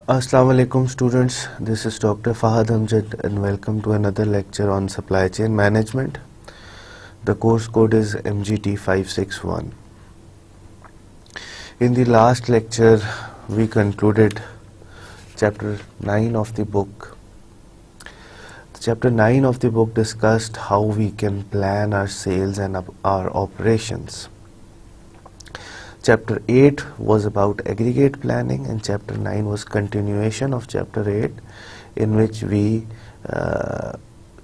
Assalamu alaikum students, this is Dr. Fahad Amjad and welcome to another lecture on supply chain management. The course code is MGT 561. In the last lecture we concluded chapter 9 of the book. Chapter 9 of the book discussed how we can plan our sales and our operations. Chapter 8 was about aggregate planning and chapter 9 was continuation of chapter 8, in which we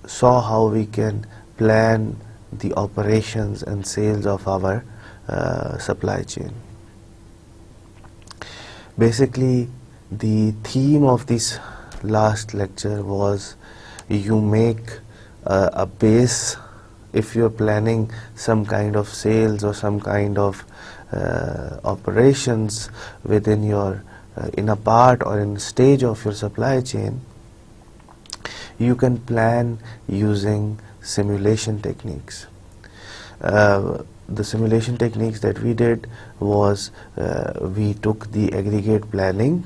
saw how we can plan the operations and sales of our supply chain. Basically, the theme of this last lecture was you make a base. If you're planning some kind of sales or some kind of operations within your in a part or in a stage of your supply chain, you can plan using simulation techniques. The simulation techniques that we did was we took the aggregate planning,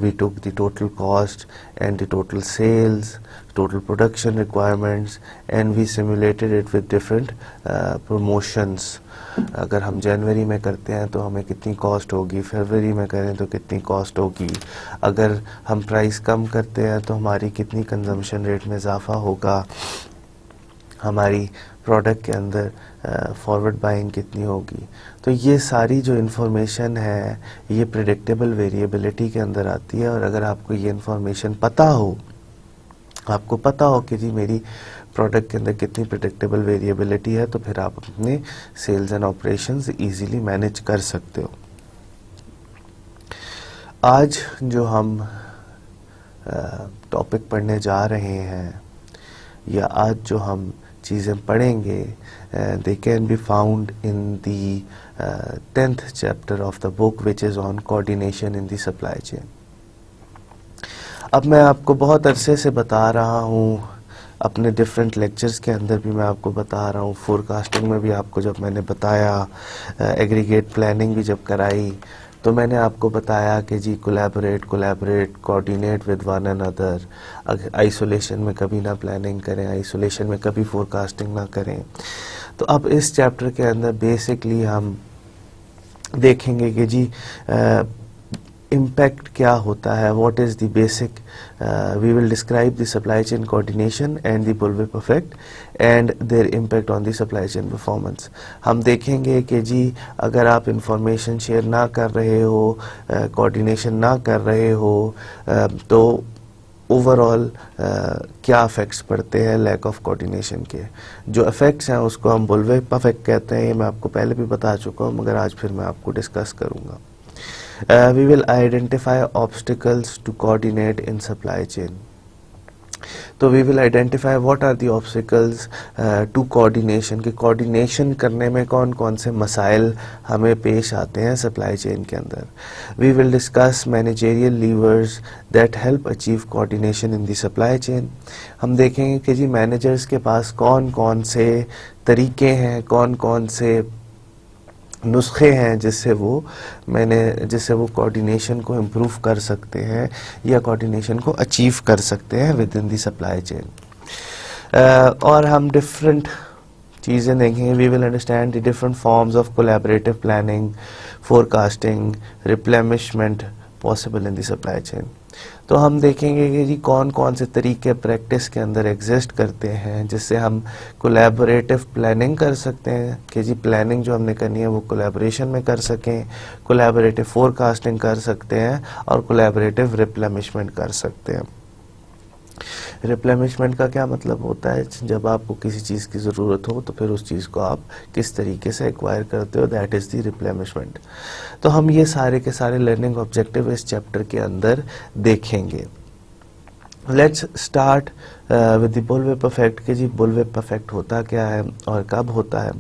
we took the total cost and the total sales, total production requirements, and we simulated it with different promotions. अगर हम जनवरी में करते हैं तो हमें कितनी cost होगी, फरवरी में करें तो कितनी कॉस्ट होगी, अगर हम प्राइस कम करते हैं तो हमारी कितनी कंजम्पशन रेट में इजाफा होगा, हमारी प्रोडक्ट के अंदर फॉरवर्ड बाइंग कितनी होगी. तो ये सारी जो इन्फॉर्मेशन है ये प्रेडिक्टेबल वेरिएबिलिटी के अंदर आती है. और अगर आपको ये इन्फॉर्मेशन पता हो, आपको पता हो कि जी मेरी प्रोडक्ट के अंदर कितनी प्रेडिक्टेबल वेरिएबिलिटी है, तो फिर आप अपने sales and operations easily manage कर सकते हो. आज जो हम टॉपिक पढ़ने जा रहे हैं या आज जो हम चीज़ें पढ़ेंगे, they can be found in the 10th chapter of the book, which is on coordination in the supply chain. अब मैं आपको बहुत अरसे से बता रहा हूँ, अपने डिफरेंट लेक्चर्स के अंदर भी मैं आपको बता रहा हूँ, फोरकास्टिंग में भी आपको जब मैंने बताया, एग्रीगेट प्लानिंग भी जब कराई, तो मैंने आपको बताया कि जी collaborate coordinate with one another. Isolation में कभी ना प्लानिंग करें, आइसोलेशन में कभी फोरकास्टिंग ना करें. तो अब इस चैप्टर के अंदर बेसिकली हम देखेंगे कि जी इम्पैक्ट क्या होता है, what is the basic. We will describe the supply chain coordination and the bullwhip effect and their impact on the supply chain performance. हम देखेंगे कि जी अगर आप इंफॉर्मेशन शेयर ना कर रहे हो, कोऑर्डिनेशन ना कर रहे हो, तो ओवरऑल क्या इफ़ेक्ट्स पड़ते हैं लैक ऑफ कोऑर्डिनेशन के. जो इफ़ेक्ट्स हैं उसको हम बुलविप इफेक्ट कहते हैं. ये मैं आपको पहले भी बता चुका हूँ, मगर आज फिर मैं आपको डिस्कस करूँगा. We will identify obstacles to coordinate in supply chain. तो we will identify what are the obstacles to coordination, कि coordination करने में कौन कौन से मसाइल हमें पेश आते हैं supply chain के अंदर. We will discuss managerial levers that help achieve coordination in the supply chain. हम देखेंगे कि जी managers के पास कौन कौन से तरीके हैं, कौन कौन से नुस्खे हैं जिससे वो कोऑर्डिनेशन को इम्प्रूव कर सकते हैं या कोऑर्डिनेशन को अचीव कर सकते हैं within the supply chain. और हम डिफरेंट चीज़ें देखेंगे. We will understand the different forms of collaborative planning, forecasting, replenishment possible in the supply chain. तो हम देखेंगे कि जी कौन कौन से तरीके प्रैक्टिस के अंदर एग्जिस्ट करते हैं जिससे हम कोलैबोरेटिव प्लानिंग कर सकते हैं, कि जी प्लानिंग जो हमने करनी है वो कोलैबोरेशन में कर सकें, कोलैबोरेटिव फोरकास्टिंग कर सकते हैं और कोलैबोरेटिव रिप्लेनिशमेंट कर सकते हैं. रिप्लेनिशमेंट का क्या मतलब होता है, जब आपको किसी चीज़ की ज़रूरत हो तो फिर उस चीज़ को आप किस तरीके से एक्वायर करते हो, दैट इज़ द रिप्लेनिशमेंट. तो हम ये सारे के सारे लर्निंग ऑब्जेक्टिव इस चैप्टर के अंदर देखेंगे. Let's start with the bullwhip effect, कि जी बुलविप इफेक्ट होता क्या है और कब होता है.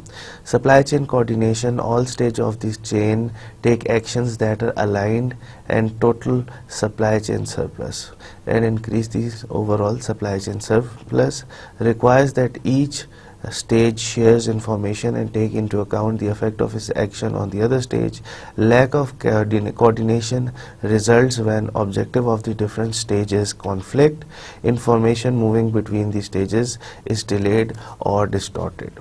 Supply chain coordination, all stage of this chain take actions that are aligned and total supply chain surplus and increase the overall supply chain surplus, requires that each stage shares information and take into account the effect of its action on the other stage. Lack of coordination results when objective of the different stages conflict. Information moving between the stages is delayed or distorted.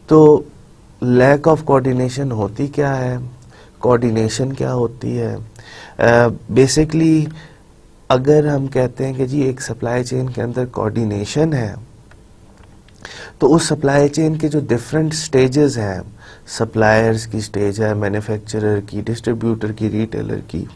तो lack of coordination होती क्या है, coordination क्या होती है? Basically अगर हम कहते हैं कि जी एक सप्लाई चेन के अंदर कोऑर्डिनेशन है, तो उस सप्लाई चेन के जो डिफरेंट स्टेजेस हैं, सप्लायर्स की स्टेज है, मैन्युफैक्चरर की, डिस्ट्रीब्यूटर की, रिटेलर की,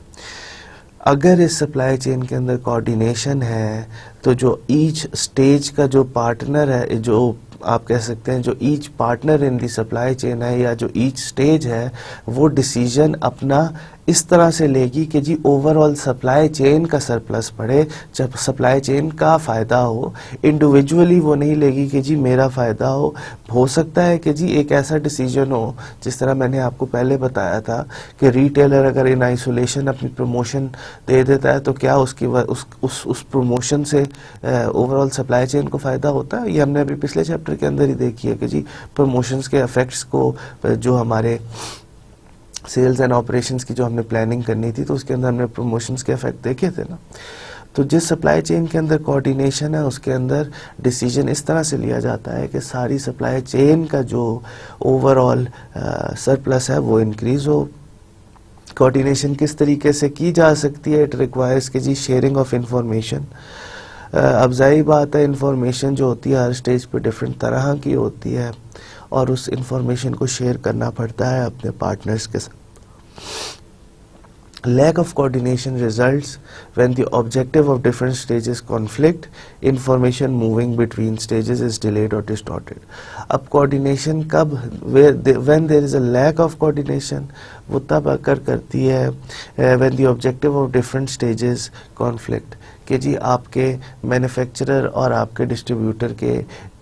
अगर इस सप्लाई चेन के अंदर कोऑर्डिनेशन है तो जो ईच स्टेज का जो पार्टनर है, जो आप कह सकते हैं जो each partner in the supply chain है या जो ईच स्टेज है, वो डिसीजन अपना इस तरह से लेगी कि जी ओवरऑल सप्लाई चेन का सरप्लस बढ़े, जब सप्लाई चेन का फ़ायदा हो। इंडिविजुअली वो नहीं लेगी कि जी मेरा फ़ायदा हो सकता है कि जी एक ऐसा डिसीजन हो, जिस तरह मैंने आपको पहले बताया था कि रिटेलर अगर इन आइसोलेशन अपनी प्रमोशन दे देता है तो क्या उसकी उस प्रमोशन से ओवरऑल सप्लाई चेन को फ़ायदा होता है। ये हमने अभी पिछले चैप्टर के अंदर ही देखी है कि जी प्रमोशंस के इफेक्ट्स को, जो हमारे सेल्स एंड ऑपरेशंस की जो हमने प्लानिंग करनी थी तो उसके अंदर हमने प्रमोशंस के इफेक्ट देखे थे ना। तो जिस सप्लाई चेन के अंदर कोऑर्डिनेशन है उसके अंदर डिसीजन इस तरह से लिया जाता है कि सारी सप्लाई चेन का जो ओवरऑल सरप्लस है वो इंक्रीज हो। कोऑर्डिनेशन किस तरीके से की जा सकती है? इट रिक्वायर्स कि जी शेयरिंग ऑफ इंफॉर्मेशन। अब जाहिर बात है इंफॉर्मेशन जो होती है हर स्टेज पे डिफरेंट तरह की होती है और उस इंफॉर्मेशन को शेयर करना पड़ता है अपने पार्टनर्स के साथ। Lack of coordination results when the objective of different stages conflict. Information moving between stages is delayed or distorted. अब coordination कब, when there is a lack of coordination, वो तब अकर करती है when the objective of different stages conflict, कि जी आपके manufacturer और आपके डिस्ट्रीब्यूटर के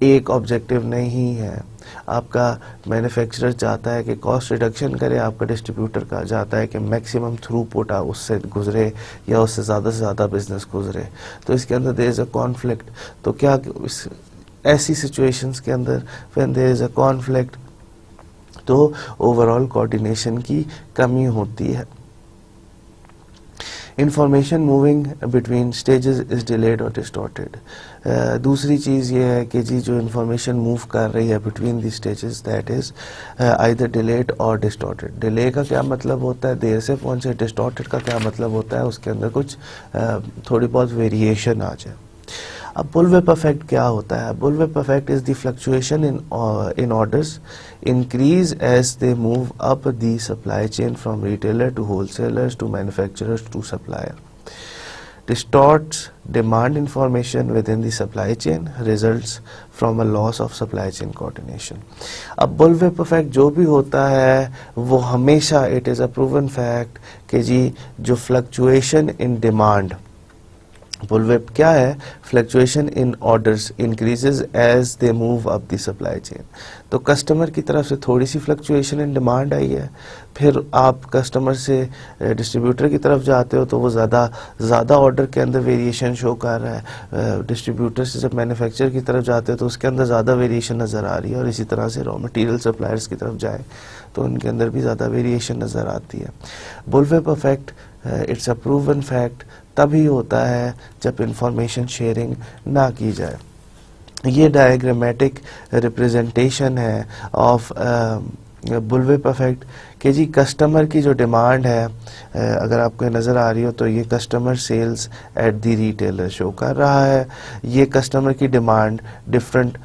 एक ऑब्जेक्टिव नहीं है। आपका मैन्युफैक्चरर चाहता है कि कॉस्ट रिडक्शन करे, आपका डिस्ट्रीब्यूटर का चाहता है कि मैक्सिमम थ्रूपुट उससे गुजरे या उससे ज़्यादा से ज़्यादा बिजनेस गुजरे। तो इसके अंदर देयर इज़ अ कॉन्फ्लिक्ट। तो क्या ऐसी सिचुएशंस के अंदर when there is a conflict तो ओवरऑल कोऑर्डिनेशन की कमी होती है। Information moving between stages is delayed और डिस्टॉर्टेड। दूसरी चीज़ ये है कि जी जो इंफॉर्मेशन मूव कर रही है between the stages that is either delayed और डिस्टॉर्टेड। डिले का क्या मतलब होता है? देर से पहुंचे। डिस्टॉर्टेड का क्या मतलब होता है? उसके अंदर कुछ थोड़ी बहुत वेरिएशन आ जाए। अब बुलविप इफेक्ट क्या होता है? Bullwhip effect is the fluctuation in orders increase as they move up the supply chain from retailer to wholesalers to manufacturers to supplier. Distorts demand information within the supply chain, results from a loss of supply chain coordination. अब बुलविप effect जो भी होता है वो हमेशा it is a proven fact कि जी जो fluctuation in demand, bullwhip क्या है? Fluctuation in orders increases as they move up the supply chain. तो कस्टमर की तरफ से थोड़ी सी फ्लक्चुएशन इन डिमांड आई है, फिर आप कस्टमर से डिस्ट्रीब्यूटर की तरफ जाते हो तो वो ज़्यादा ऑर्डर के अंदर वेरिएशन शो कर रहा है। डिस्ट्रीब्यूटर से जब मैन्युफैक्चरर की तरफ जाते हो तो उसके अंदर ज़्यादा वेरिएशन नज़र आ रही है, और इसी तरह से रॉ मटेरियल सप्लायर्स की तरफ जाए तो उनके अंदर भी ज़्यादा वेरिएशन नज़र आती है। Bullwhip effect it's a proven fact तभी होता है जब इंफॉर्मेशन शेयरिंग ना की जाए। ये डायग्रामेटिक रिप्रेजेंटेशन है ऑफ बुलविप इफेक्ट कि जी कस्टमर की जो डिमांड है, अगर आपको नज़र आ रही हो तो ये customer sales at the retailer show कर रहा है। ये कस्टमर की डिमांड डिफरेंट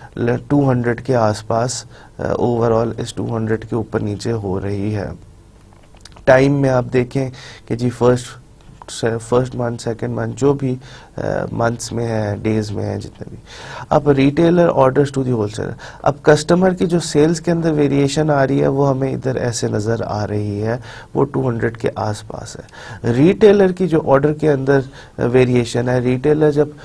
200 के आसपास ओवरऑल इस 200 के ऊपर नीचे हो रही है। टाइम में आप देखें कि जी फर्स्ट मंथ, सेकंड मंथ, जो भी मंथ्स में है, डेज में है, जितने भी। अब retailer orders to the wholesaler, अब कस्टमर की जो सेल्स के अंदर वेरिएशन आ रही है वो हमें इधर ऐसे नज़र आ रही है, वो 200 के आसपास है। रिटेलर की जो ऑर्डर के अंदर वेरिएशन है, रिटेलर जब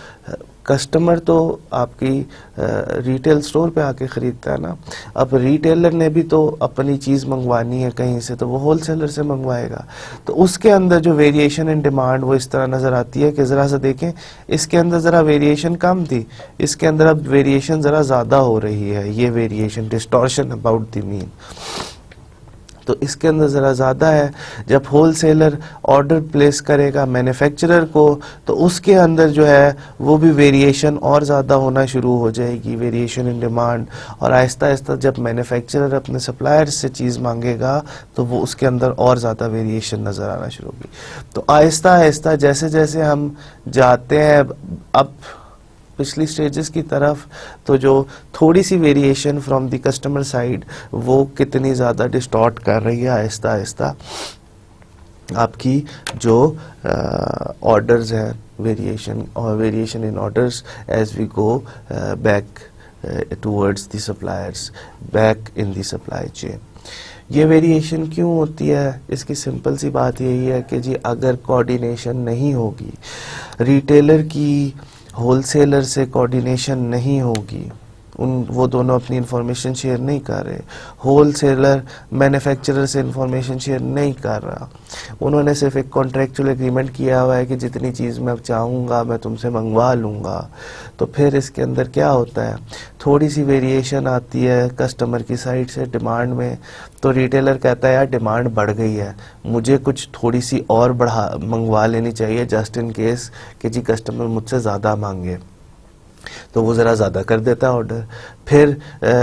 कस्टमर तो आपकी रिटेल स्टोर पे आके ख़रीदता है ना, अब रिटेलर ने भी तो अपनी चीज़ मंगवानी है कहीं से, तो वो होलसेलर से मंगवाएगा। तो उसके अंदर जो वेरिएशन इन डिमांड वो इस तरह नज़र आती है कि ज़रा सा देखें, इसके अंदर ज़रा वेरिएशन कम थी, इसके अंदर अब वेरिएशन ज़रा ज़्यादा हो रही है, ये variation distortion about the mean, तो इसके अंदर ज़रा ज़्यादा है। जब होलसेलर ऑर्डर प्लेस करेगा मैन्युफैक्चरर को, तो उसके अंदर जो है वो भी वेरिएशन और ज़्यादा होना शुरू हो जाएगी, वेरिएशन इन डिमांड। और आहिस्ता आहिस्ता जब मैन्युफैक्चरर अपने सप्लायर्स से चीज़ मांगेगा तो वो उसके अंदर और ज़्यादा वेरिएशन नज़र आना शुरू होगी। तो आहिस्ता आहिस्ता जैसे जैसे हम जाते हैं अब पिछली स्टेजेस की तरफ, तो जो थोड़ी सी variation from the customer side वो कितनी ज़्यादा डिस्टॉर्ट कर रही है आहिस्ता आहिस्ता आपकी जो ऑर्डर्स हैं, variation in orders as we go back towards the suppliers, back in the supply chain. ये वेरिएशन क्यों होती है? इसकी सिंपल सी बात यही है कि जी अगर कोऑर्डिनेशन नहीं होगी, रिटेलर की होलसेलर से कोऑर्डिनेशन नहीं होगी, वो दोनों अपनी इंफॉर्मेशन शेयर नहीं कर रहे, होलसेलर मैन्युफैक्चरर से इंफॉर्मेशन शेयर नहीं कर रहा, उन्होंने सिर्फ एक कॉन्ट्रैक्चुअल एग्रीमेंट किया हुआ है कि जितनी चीज़ मैं चाहूँगा मैं तुमसे मंगवा लूँगा, तो फिर इसके अंदर क्या होता है, थोड़ी सी वेरिएशन आती है कस्टमर की साइड से डिमांड में, तो रिटेलर कहता है यार डिमांड बढ़ गई है, मुझे कुछ थोड़ी सी और मंगवा लेनी चाहिए जस्ट इन केस कि जी कस्टमर मुझसे ज़्यादा मांगे, तो वो ज़रा ज़्यादा कर देता है ऑर्डर। फिर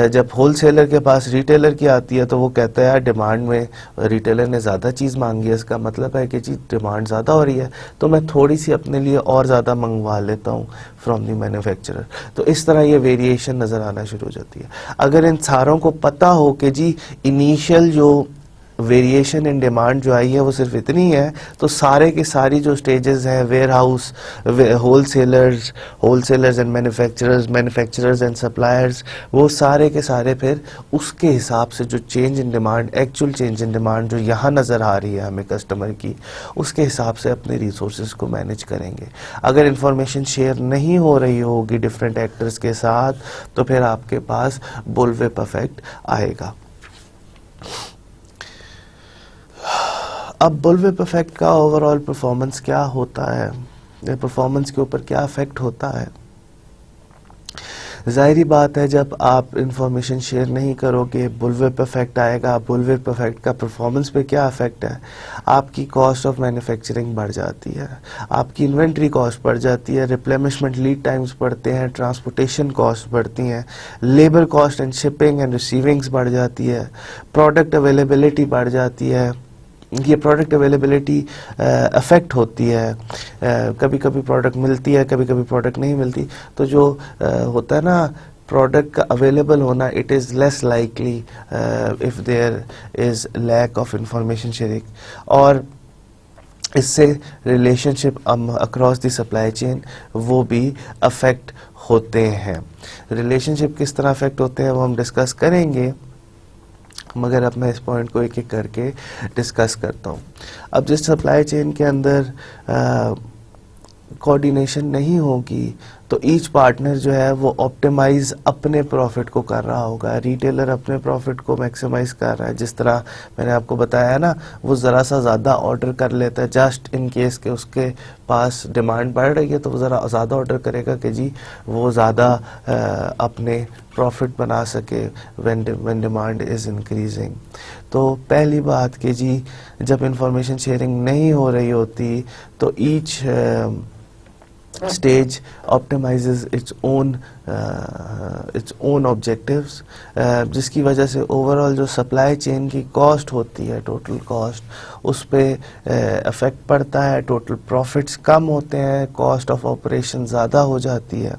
जब होलसेलर के पास रिटेलर की आती है तो वो कहता है यार डिमांड में रिटेलर ने ज़्यादा चीज़ मांगी है, इसका मतलब है कि जी डिमांड ज़्यादा हो रही है, तो मैं थोड़ी सी अपने लिए और ज़्यादा मंगवा लेता हूँ फ्रॉम द मैन्युफैक्चरर। तो इस तरह ये वेरिएशन नज़र आना शुरू हो जाती है। अगर इन सारों को पता हो कि जी इनिशियल जो वेरिएशन इन डिमांड जो आई है वो सिर्फ इतनी है, तो सारे के सारी जो स्टेजेस हैं, warehouse, wholesalers and manufacturers and suppliers, वो सारे के सारे फिर उसके हिसाब से जो change in demand, actual change in demand जो यहाँ नज़र आ रही है हमें कस्टमर की, उसके हिसाब से अपने रिसोर्सेज को मैनेज करेंगे। अगर इंफॉर्मेशन शेयर नहीं हो रही होगी डिफरेंट एक्टर्स के साथ, तो फिर आपके पास बुलविप इफेक्ट आएगा। अब बुलविप इफेक्ट का ओवरऑल परफॉर्मेंस क्या होता है, परफॉर्मेंस के ऊपर क्या इफेक्ट होता है? ज़ाहिरी बात है जब आप इंफॉर्मेशन शेयर नहीं करोगे बुलविप इफेक्ट आएगा। बुलविप इफेक्ट का परफॉर्मेंस पे क्या इफेक्ट है? आपकी कॉस्ट ऑफ मैन्युफैक्चरिंग बढ़ जाती है, आपकी इन्वेंट्री कॉस्ट बढ़ जाती है, रिप्लेनिशमेंट लीड टाइम्स बढ़ते हैं, ट्रांसपोर्टेशन कॉस्ट बढ़ती हैं, labour cost and shipping and receivings बढ़ जाती है, प्रोडक्ट अवेलेबिलिटी बढ़ जाती है। ये प्रोडक्ट अवेलेबिलिटी अफेक्ट होती है, कभी कभी प्रोडक्ट मिलती है, कभी कभी प्रोडक्ट नहीं मिलती, तो जो होता है ना प्रोडक्ट का अवेलेबल होना, it is less likely if there is lack of information sharing, और इससे relationship across the supply chain वो भी अफेक्ट होते हैं। रिलेशनशिप किस तरह अफेक्ट होते हैं वो हम डिस्कस करेंगे, मगर अब मैं इस पॉइंट को एक एक करके डिस्कस करता हूँ। अब जिस सप्लाई चेन के अंदर कोऑर्डिनेशन नहीं होगी तो ईच पार्टनर जो है वो ऑप्टिमाइज अपने प्रॉफिट को कर रहा होगा। रिटेलर अपने प्रॉफिट को मैक्सिमाइज कर रहा है, जिस तरह मैंने आपको बताया ना, वो ज़रा सा ज़्यादा ऑर्डर कर लेता है जस्ट इन केस के उसके पास डिमांड बढ़ रही है, तो वो ज़रा ज़्यादा ऑर्डर करेगा कि जी वो ज़्यादा अपने प्रॉफिट बना सके व्हेन डिमांड इज़ इंक्रीजिंग। तो पहली बात कि जी जब इंफॉर्मेशन शेयरिंग नहीं हो रही होती तो each stage optimizes its own objectives, जिसकी वजह से ओवरऑल जो सप्लाई चेन की कॉस्ट होती है, टोटल कॉस्ट, उस पर अफेक्ट पड़ता है, टोटल प्रॉफिट्स कम होते हैं, कॉस्ट ऑफ ऑपरेशन ज़्यादा हो जाती है।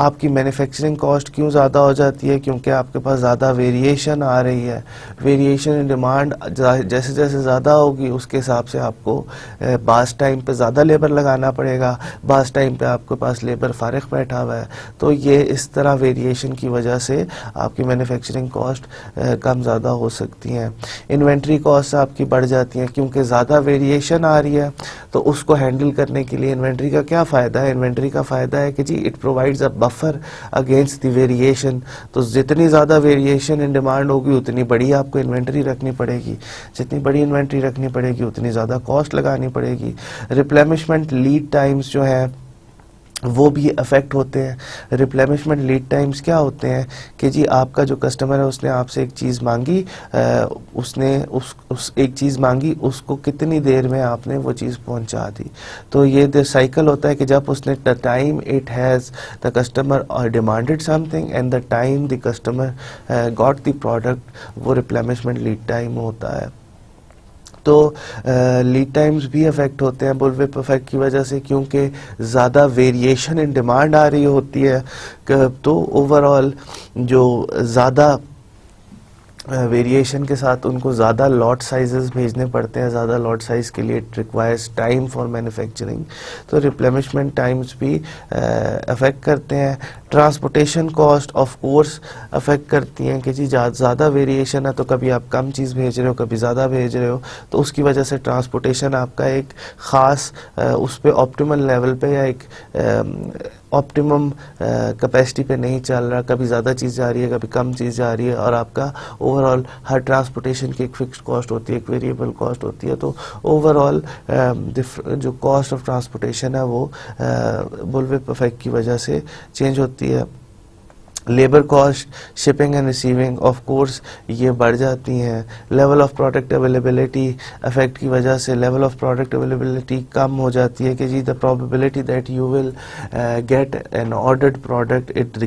आपकी मैन्युफैक्चरिंग कॉस्ट क्यों ज़्यादा हो जाती है? क्योंकि आपके पास ज़्यादा वेरिएशन आ रही है। वेरिएशन इन डिमांड जैसे जैसे ज़्यादा होगी उसके हिसाब से आपको बास टाइम पे ज़्यादा लेबर लगाना पड़ेगा, बास टाइम पे आपके पास लेबर फारिग बैठा हुआ है, तो ये इस तरह वेरिएशन की वजह से आपकी मैन्युफैक्चरिंग कॉस्ट कम ज़्यादा हो सकती हैं। इन्वेंट्री कॉस्ट आपकी बढ़ जाती हैं क्योंकि ज़्यादा वेरिएशन आ रही है, तो उसको हैंडल करने के लिए इन्वेंट्री का क्या फ़ायदा है? इन्वेंट्री का फ़ायदा है कि जी it provides a buffer against the variation. तो जितनी ज़्यादा वेरिएशन इन डिमांड होगी उतनी बड़ी आपको इन्वेंट्री रखनी पड़ेगी, जितनी बड़ी इन्वेंट्री रखनी पड़ेगी उतनी ज़्यादा कॉस्ट लगानी पड़ेगी। रिप्लेनिशमेंट लीड टाइम्स जो है वो भी अफेक्ट होते हैं। रिप्लेनिशमेंट लीड टाइम्स क्या होते हैं कि जी आपका जो कस्टमर है उसने आपसे एक चीज़ मांगी, उसने उस एक चीज़ मांगी, उसको कितनी देर में आपने वो चीज़ पहुंचा दी। तो ये द साइकिल होता है कि जब उसने the time it has the customer demanded something and the time the customer got the product, वो रिप्लेनिशमेंट लीड टाइम होता है। तो लीड टाइम्स भी अफेक्ट होते हैं बुलविप इफेक्ट की वजह से, क्योंकि ज़्यादा वेरिएशन इन डिमांड आ रही होती है। तो ओवरऑल जो ज़्यादा वेरिएशन के साथ उनको ज़्यादा लॉट साइजेस भेजने पड़ते हैं, ज़्यादा लॉट साइज़ के लिए it requires time for manufacturing. तो रिप्लेनिशमेंट टाइम्स भी अफेक्ट करते हैं। Transportation cost of course affect करती हैं कि जी ज़्यादा वेरिएशन है तो कभी आप कम चीज़ भेज रहे हो, कभी ज़्यादा भेज रहे हो, तो उसकी वजह से ट्रांसपोर्टेशन आपका एक ख़ास उस पर ऑप्टिमल लेवल पे या एक ऑप्टिमम कैपेसिटी पे नहीं चल रहा, कभी ज़्यादा चीज़ जा रही है, कभी कम चीज़ जा रही है, और आपका ओवरऑल हर ट्रांसपोर्टेशन की एक फिक्स्ड कॉस्ट होती है, एक वेरिएबल कॉस्ट होती है। तो ओवरऑल जो कॉस्ट ऑफ ट्रांसपोर्टेशन है वो बुलविप इफेक्ट की वजह से चेंज होती है। Labour cost, shipping and receiving of course ये बढ़ जाती हैं। Level of product availability effect की वजह से लेवल ऑफ प्रोडक्ट अवेलेबिलिटी कम हो जाती है कि जी the probability that you will get an ordered product it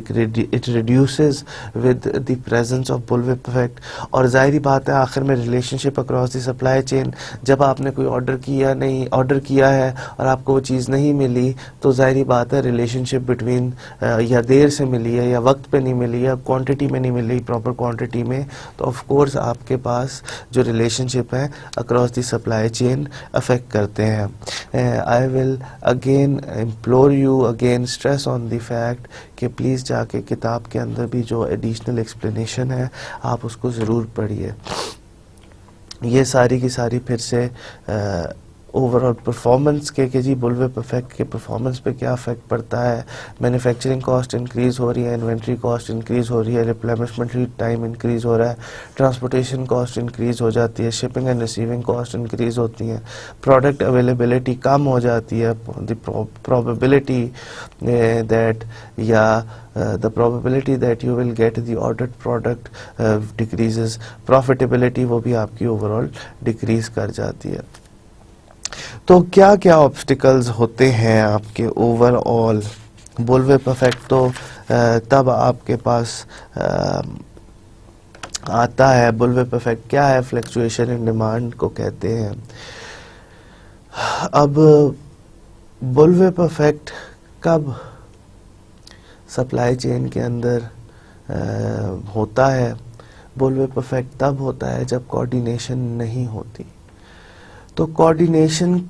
reduces with the presence of bullwhip effect. और जाहिर बात है आखिर में relationship across the supply chain, जब आपने कोई ऑर्डर किया है और आपको वो चीज़ नहीं मिली, तो जाहिर बात है रिलेशनशिप बिटवीन या देर से मिली है या वक्त पे नहीं मिली या क्वांटिटी में नहीं मिली प्रॉपर क्वांटिटी में, तो ऑफ कोर्स आपके पास जो रिलेशनशिप है across the supply chain affect करते हैं। I will again implore you, again stress on the fact कि प्लीज़ जाके किताब के अंदर भी जो एडिशनल एक्सप्लेनेशन है आप उसको ज़रूर पढ़िए। ये सारी की सारी फिर से ओवरऑल परफॉर्मेंस के जी बुलविप इफेक्ट के परफॉर्मेंस पे क्या इफेक्ट पड़ता है। मैन्युफैक्चरिंग कॉस्ट इंक्रीज़ हो रही है, इन्वेंट्री कॉस्ट इंक्रीज़ हो रही है, रिप्लेनिशमेंट लीड टाइम इंक्रीज़ हो रहा है, ट्रांसपोर्टेशन कॉस्ट इंक्रीज़ हो जाती है, shipping and receiving cost increase होती हैं, प्रोडक्ट अवेलेबिलिटी कम हो जाती है, द प्रोबेबिलिटी दैट या the probability that you will get the ordered product decreases, profitability वो भी आपकी ओवरऑल डिक्रीज कर जाती है। तो क्या क्या ऑब्स्टिकल्स होते हैं आपके ओवरऑल बुलविप इफेक्ट? तो तब आपके पास आता है बुलविप इफेक्ट क्या है, फ्लक्चुएशन इन डिमांड को कहते हैं। अब बुलविप इफेक्ट कब सप्लाई चेन के अंदर होता है? बुलविप इफेक्ट तब होता है जब कोऑर्डिनेशन नहीं होती। तो कोऑर्डिनेशन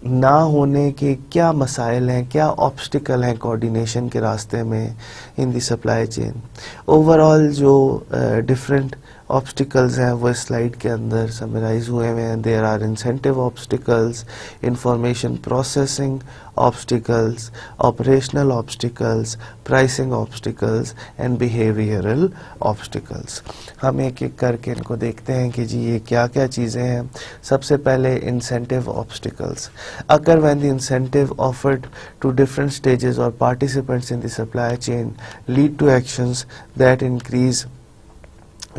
ना होने के क्या मसाइल हैं, क्या ऑब्स्टिकल हैं कोऑर्डिनेशन के रास्ते में in the supply chain? Overall जो डिफरेंट ऑब्स्टिकल्स हैं वो स्लाइड के अंदर समराइज हुए हैं। There are incentive obstacles, information processing obstacles, operational obstacles, pricing obstacles and behavioural obstacles. हम एक एक करके इनको देखते हैं कि जी ये क्या क्या चीज़ें हैं। सबसे पहले incentive obstacles occur when the incentive offered to different stages or participants in the supply chain lead to actions that increase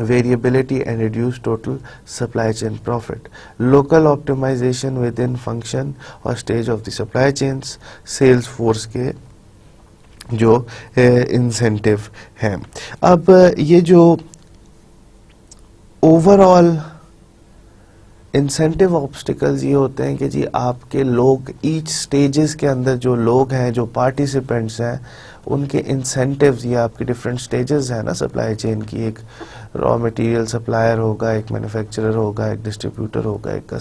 variability and reduce total supply chain profit. Local optimization within function or stage of the supply chains, sales force के जो incentive हैं। अब ये जो overall incentive obstacles ये होते हैं कि जी आपके लोग ईच स्टेजेस के अंदर जो लोग हैं, जो पार्टिसिपेंट्स हैं, उनके इंसेंटिव्स, ये आपके डिफरेंट स्टेजेस हैं ना सप्लाई चेन की, एक रॉ मटेरियल सप्लायर होगा, एक मैन्युफैक्चरर होगा, एक डिस्ट्रीब्यूटर होगा, एक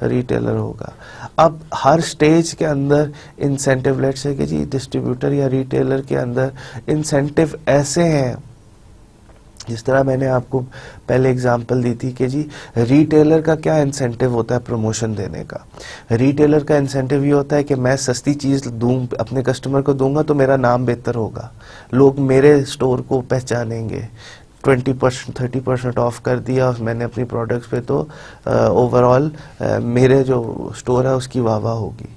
रिटेलर होगा। अब हर स्टेज के अंदर इंसेंटिव, लेट्स से कि जी डिस्ट्रीब्यूटर या रिटेलर के अंदर इंसेंटिव ऐसे हैं, जिस तरह मैंने आपको पहले एग्जांपल दी थी कि जी रिटेलर का क्या इंसेंटिव होता है प्रमोशन देने का। रिटेलर का इंसेंटिव ये होता है कि मैं सस्ती चीज़ दूं, अपने कस्टमर को दूंगा तो मेरा नाम बेहतर होगा, लोग मेरे स्टोर को पहचानेंगे। 20% 30% ऑफ कर दिया मैंने अपनी प्रोडक्ट्स पे, तो ओवरऑल मेरे जो स्टोर है उसकी वाह होगी।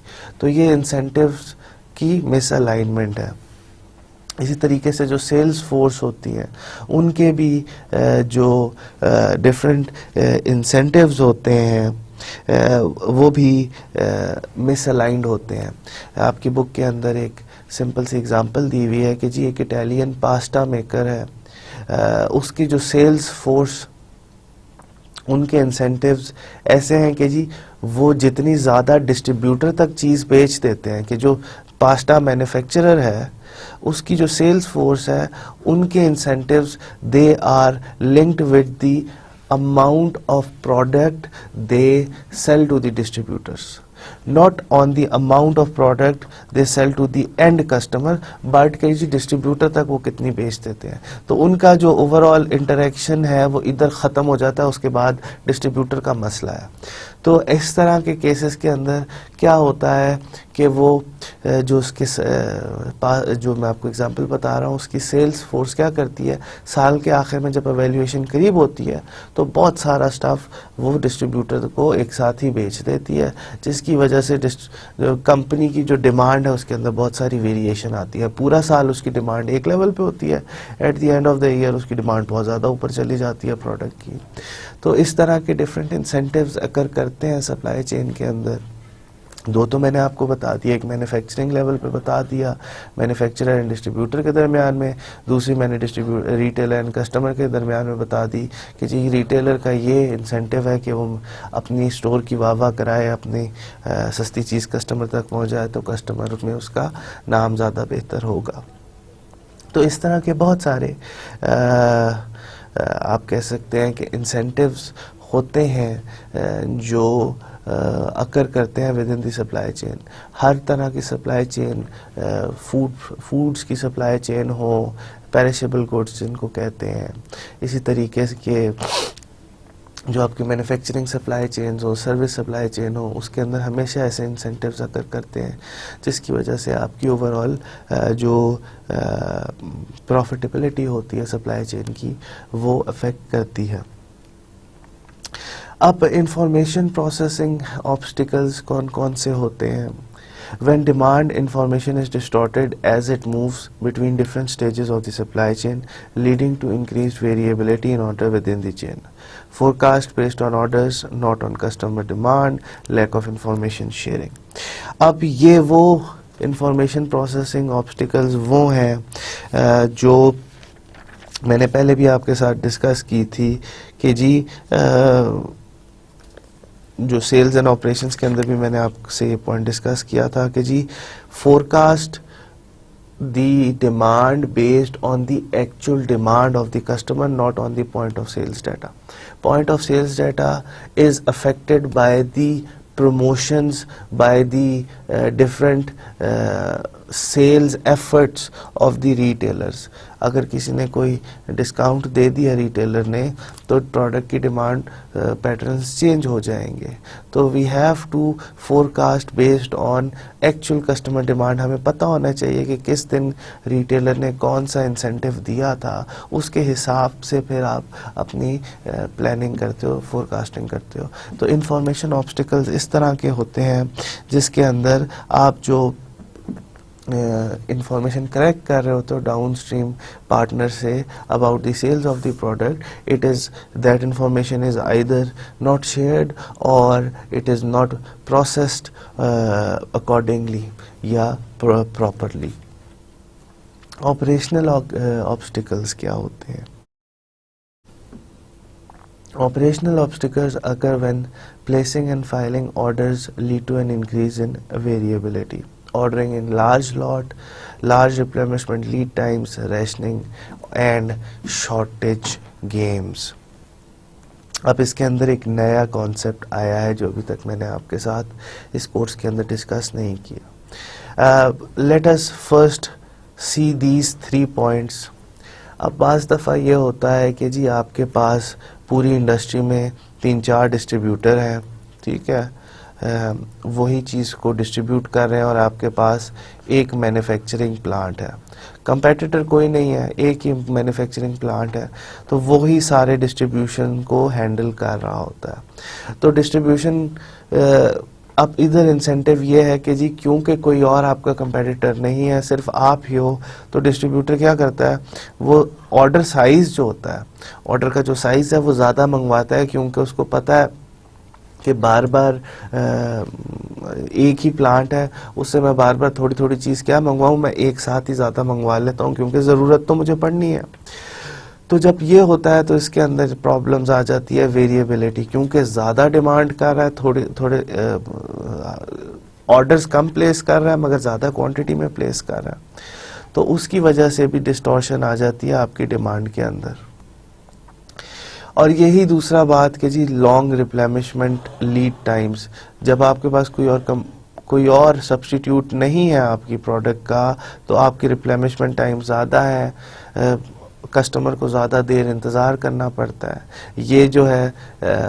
तो ये इंसेंटिव्स की मिसअलाइनमेंट है। इसी तरीके से जो सेल्स फोर्स होती है उनके भी जो डिफरेंट इंसेंटिव्स होते हैं वो भी मिसअलाइंड होते हैं। आपकी बुक के अंदर एक सिंपल सी एग्जांपल दी हुई है कि जी एक इटालियन पास्ता मेकर है, उसकी जो सेल्स फोर्स, उनके इंसेंटिव्स ऐसे हैं कि जी वो जितनी ज़्यादा डिस्ट्रीब्यूटर तक चीज़ बेच देते हैं, कि जो पास्ता मैन्युफैक्चरर है उसकी जो सेल्स फोर्स है उनके incentives they are linked with the amount of product they sell to the distributors, not on the amount of product they sell to the end customer, but कि जी distributor तक वो कितनी बेच देते हैं। तो उनका जो ओवरऑल इंटरेक्शन है वो इधर ख़त्म हो जाता है, उसके बाद डिस्ट्रीब्यूटर का मसला है। तो इस तरह के केसेस के अंदर क्या होता है कि वो जो उसके जो मैं आपको एग्जांपल बता रहा हूँ उसकी सेल्स फोर्स क्या करती है, साल के आखिर में जब एवेल्यूएशन करीब होती है तो बहुत सारा स्टफ वो डिस्ट्रीब्यूटर को एक साथ ही बेच देती है, जिसकी वजह से कंपनी की जो डिमांड है उसके अंदर बहुत सारी वेरिएशन आती है। पूरा साल उसकी डिमांड एक लेवल पे होती है, at the end of the year उसकी डिमांड बहुत ज़्यादा ऊपर चली जाती है प्रोडक्ट की। तो इस तरह के डिफरेंट इंसेंटिव्स अकर करते हैं सप्लाई चेन के अंदर। दो तो मैंने आपको बता दिया, एक मैन्युफैक्चरिंग लेवल पे बता दिया मैन्युफैक्चरर एंड डिस्ट्रीब्यूटर के दरमियान में, दूसरी मैंने रिटेलर एंड कस्टमर के दरमियान में बता दी कि जी रिटेलर का ये इंसेंटिव है कि वो अपनी स्टोर की वाह कराए, अपनी सस्ती चीज़ कस्टमर तक पहुंच जाए तो कस्टमर में उसका नाम ज़्यादा बेहतर होगा। तो इस तरह के बहुत सारे आप कह सकते हैं कि इंसेंटिव्स होते हैं जो अकर करते हैं within the supply chain. हर तरह की सप्लाई चेन, फूड्स की सप्लाई चेन हो, पेरिशेबल गुड्स जिनको कहते हैं, इसी तरीके के जो आपकी मैन्युफैक्चरिंग सप्लाई चेन हो, सर्विस सप्लाई चेन हो, उसके अंदर हमेशा ऐसे इंसेंटिव्स अकर करते हैं जिसकी वजह से आपकी ओवरऑल जो प्रॉफिटेबिलिटी होती है सप्लाई चेन की वो अफेक्ट करती है। अब इंफॉर्मेशन प्रोसेसिंग ऑब्स्टिकल्स कौन कौन से होते हैं? When demand information is distorted as it moves between different stages of the supply chain, leading to increased variability in order within the chain. Forecast based on orders, not on customer demand, lack of information sharing. अब ये वो information processing obstacles वो हैं जो मैंने पहले भी आपके साथ डिस्कस की थी कि जी जो सेल्स एंड ऑपरेशंस के अंदर भी मैंने आपसे ये पॉइंट डिस्कस किया था कि जी forecast the demand based on the actual demand of the customer, not on the point of sales data. Point of sales data is affected by the promotions, by the different sales efforts of the retailers. अगर किसी ने कोई discount दे दिया retailer ने तो product की demand patterns change हो जाएंगे. तो we have to forecast based on actual customer demand. हमें पता होना चाहिए कि किस दिन रिटेलर ने कौन सा इंसेंटिव दिया था, उसके हिसाब से फिर आप अपनी प्लानिंग करते हो, फोरकास्टिंग करते हो. तो इंफॉर्मेशन ऑब्स्टिकल्स इस तरह के होते हैं जिसके अंदर आप जो इंफॉर्मेशन कलेक्ट कर रहे होते हो डाउन स्ट्रीम पार्टनर से about the sales of the product, it is that information is either not shared और it is not processed accordingly या प्रॉपरली. ऑपरेशनल ऑब्स्टिकल्स क्या होते हैं? Operational obstacles occur when placing and filing orders lead to an increase in variability. Ordering in large lot, large replenishment lead times, rationing and shortage games. अब इसके अंदर एक नया concept आया है जो अभी तक मैंने आपके साथ इस कोर्स के अंदर डिस्कस नहीं किया. Let us first see these 3 points. अब बाज़ दफ़ा ये होता है कि जी आपके पास पूरी इंडस्ट्री में 3-4 डिस्ट्रीब्यूटर हैं, ठीक है, वही चीज़ को डिस्ट्रीब्यूट कर रहे हैं और आपके पास एक मैन्युफैक्चरिंग प्लांट है, कंपेटिटर कोई नहीं है, एक ही मैन्युफैक्चरिंग प्लांट है, तो वही सारे डिस्ट्रीब्यूशन को हैंडल कर रहा होता है. तो डिस्ट्रीब्यूशन अब इधर इंसेंटिव ये है कि जी क्योंकि कोई और आपका कंपेटिटर नहीं है, सिर्फ आप ही हो, तो डिस्ट्रीब्यूटर क्या करता है, वो ऑर्डर साइज़ जो होता है, ऑर्डर का जो साइज़ है वो ज़्यादा मंगवाता है, क्योंकि उसको पता है कि बार बार एक ही प्लांट है, उससे मैं बार बार थोड़ी थोड़ी चीज़ क्या मंगवाऊँ, मैं एक साथ ही ज़्यादा मंगवा लेता हूँ क्योंकि ज़रूरत तो मुझे पड़नी है. तो जब ये होता है तो इसके अंदर प्रॉब्लम्स आ जाती है वेरिएबिलिटी, क्योंकि ज़्यादा डिमांड कर रहा है, थोड़े थोड़े ऑर्डर्स कम प्लेस कर रहा है मगर ज़्यादा क्वांटिटी में प्लेस कर रहा है, तो उसकी वजह से भी डिस्टॉर्शन आ जाती है आपकी डिमांड के अंदर. और यही दूसरा बात कि जी लॉन्ग रिप्लेनिशमेंट लीड टाइम्स, जब आपके पास कोई और सब्स्टिट्यूट नहीं है आपकी प्रोडक्ट का, तो आपकी रिप्लेनिशमेंट टाइम ज़्यादा है, कस्टमर को ज़्यादा देर इंतज़ार करना पड़ता है. ये जो है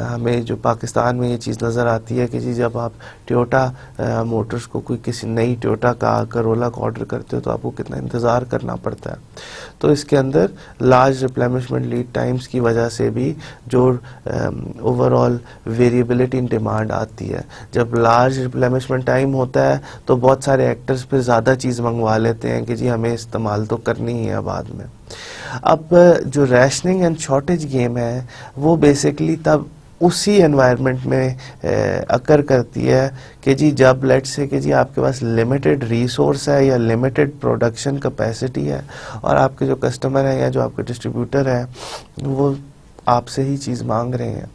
हमें जो पाकिस्तान में ये चीज़ नज़र आती है कि जी जब आप टोयोटा मोटर्स को कोई किसी नई टोयोटा का करोला का ऑर्डर करते हो तो आपको कितना इंतज़ार करना पड़ता है. तो इसके अंदर लार्ज रिप्लेनिशमेंट लीड टाइम्स की वजह से भी जो ओवरऑल वेरिएबिलिटी इन डिमांड आती है. जब लार्ज रिप्लेनिशमेंट टाइम होता है तो बहुत सारे एक्टर्स फिर ज़्यादा चीज़ मंगवा लेते हैं कि जी हमें इस्तेमाल तो करनी ही है बाद में. अब जो रैशनिंग एंड शॉर्टेज गेम है वो बेसिकली तब उसी एनवायरनमेंट में अकर करती है कि जी जब लेट्स से कि जी आपके पास लिमिटेड रिसोर्स है या लिमिटेड प्रोडक्शन कैपेसिटी है और आपके जो कस्टमर हैं या जो आपके डिस्ट्रीब्यूटर हैं वो आपसे ही चीज़ मांग रहे हैं.